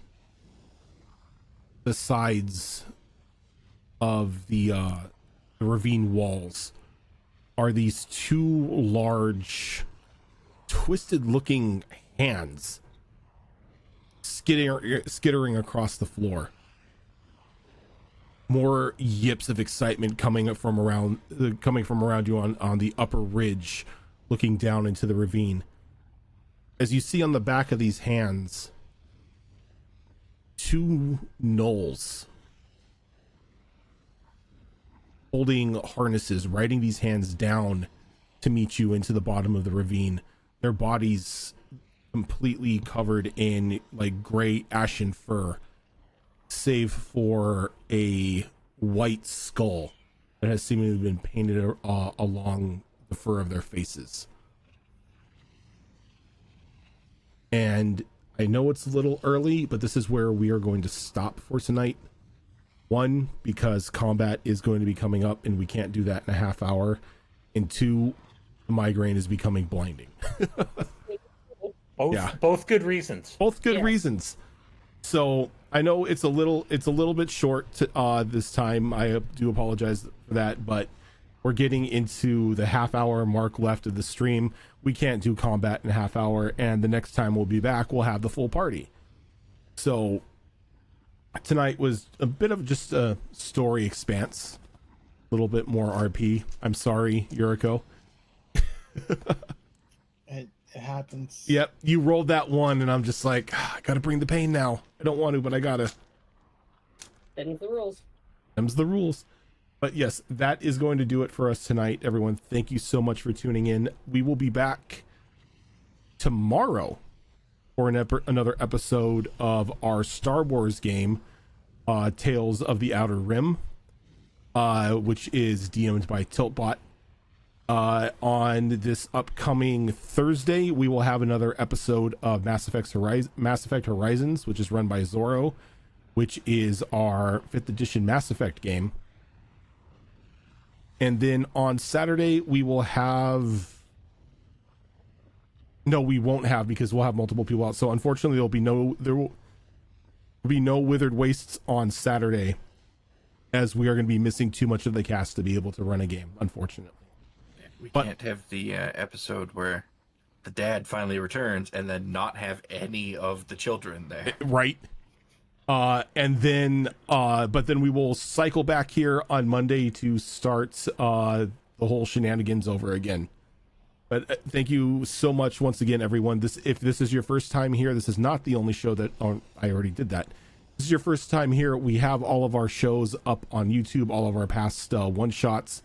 the sides of the ravine walls are these two large, twisted-looking hands skittering across the floor. More yips of excitement coming from around you on the upper ridge, looking down into the ravine. As you see on the back of these hands, two gnolls holding harnesses, riding these hands down to meet you into the bottom of the ravine. Their bodies completely covered in like gray ashen fur, save for a white skull that has seemingly been painted along the fur of their faces. And I know it's a little early, but this is where we are going to stop for tonight. One, because combat is going to be coming up and we can't do that in a half hour. And two, the migraine is becoming blinding. Both good reasons. Both good reasons. So I know it's a little bit short this time. I do apologize for that, but we're getting into the half hour mark left of the stream. We can't do combat in a half hour, and the next time we'll be back, we'll have the full party. So tonight was a bit of just a story expanse, a little bit more RP. I'm sorry, Yuriko. It happens. Yep, you rolled that one, and I'm just like, I gotta bring the pain now. I don't want to, but I gotta. Them's the rules. Them's the rules. But yes, that is going to do it for us tonight. Everyone, thank you so much for tuning in. We will be back tomorrow for another episode of our Star Wars game, Tales of the Outer Rim, which is DM'd by Tiltbot. On this upcoming Thursday, we will have another episode of Mass Effect Horizons, which is run by Zorro, which is our 5th edition Mass Effect game. And then on Saturday, we will have... No, we won't have, because we'll have multiple people out. So unfortunately, there will be no Withered Wastes on Saturday, as we are going to be missing too much of the cast to be able to run a game, unfortunately. We can't have the episode where the dad finally returns and then not have any of the children there. Right. And then, but then we will cycle back here on Monday to start the whole shenanigans over again. But thank you so much once again, everyone. If this is your first time here, this is not the only show that I already did that. This is your first time here. We have all of our shows up on YouTube, all of our past one-shots,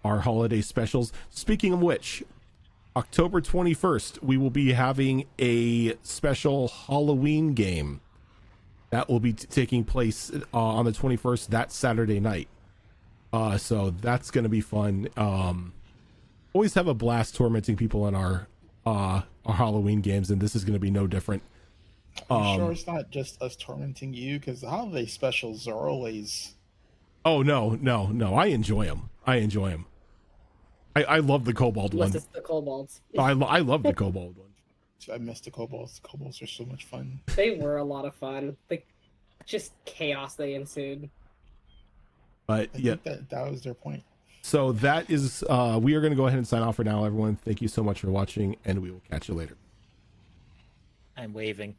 our holiday specials. Speaking of which, October 21st, we will be having a special Halloween game that will be taking place on the 21st, that Saturday night. So that's going to be fun. Always have a blast tormenting people in our Halloween games, and this is going to be no different. I'm sure it's not just us tormenting you, because the holiday specials are always... Oh, no. I enjoy them. I love the Kobold one. Unless it's the kobolds. I love the Kobold one. I miss the kobolds. The kobolds are so much fun. They were a lot of fun. Like, just chaos they ensued. But I yeah, think that was their point. so that is we are going to go ahead and sign off for now, everyone. Thank you so much for watching, and we will catch you later. I'm waving.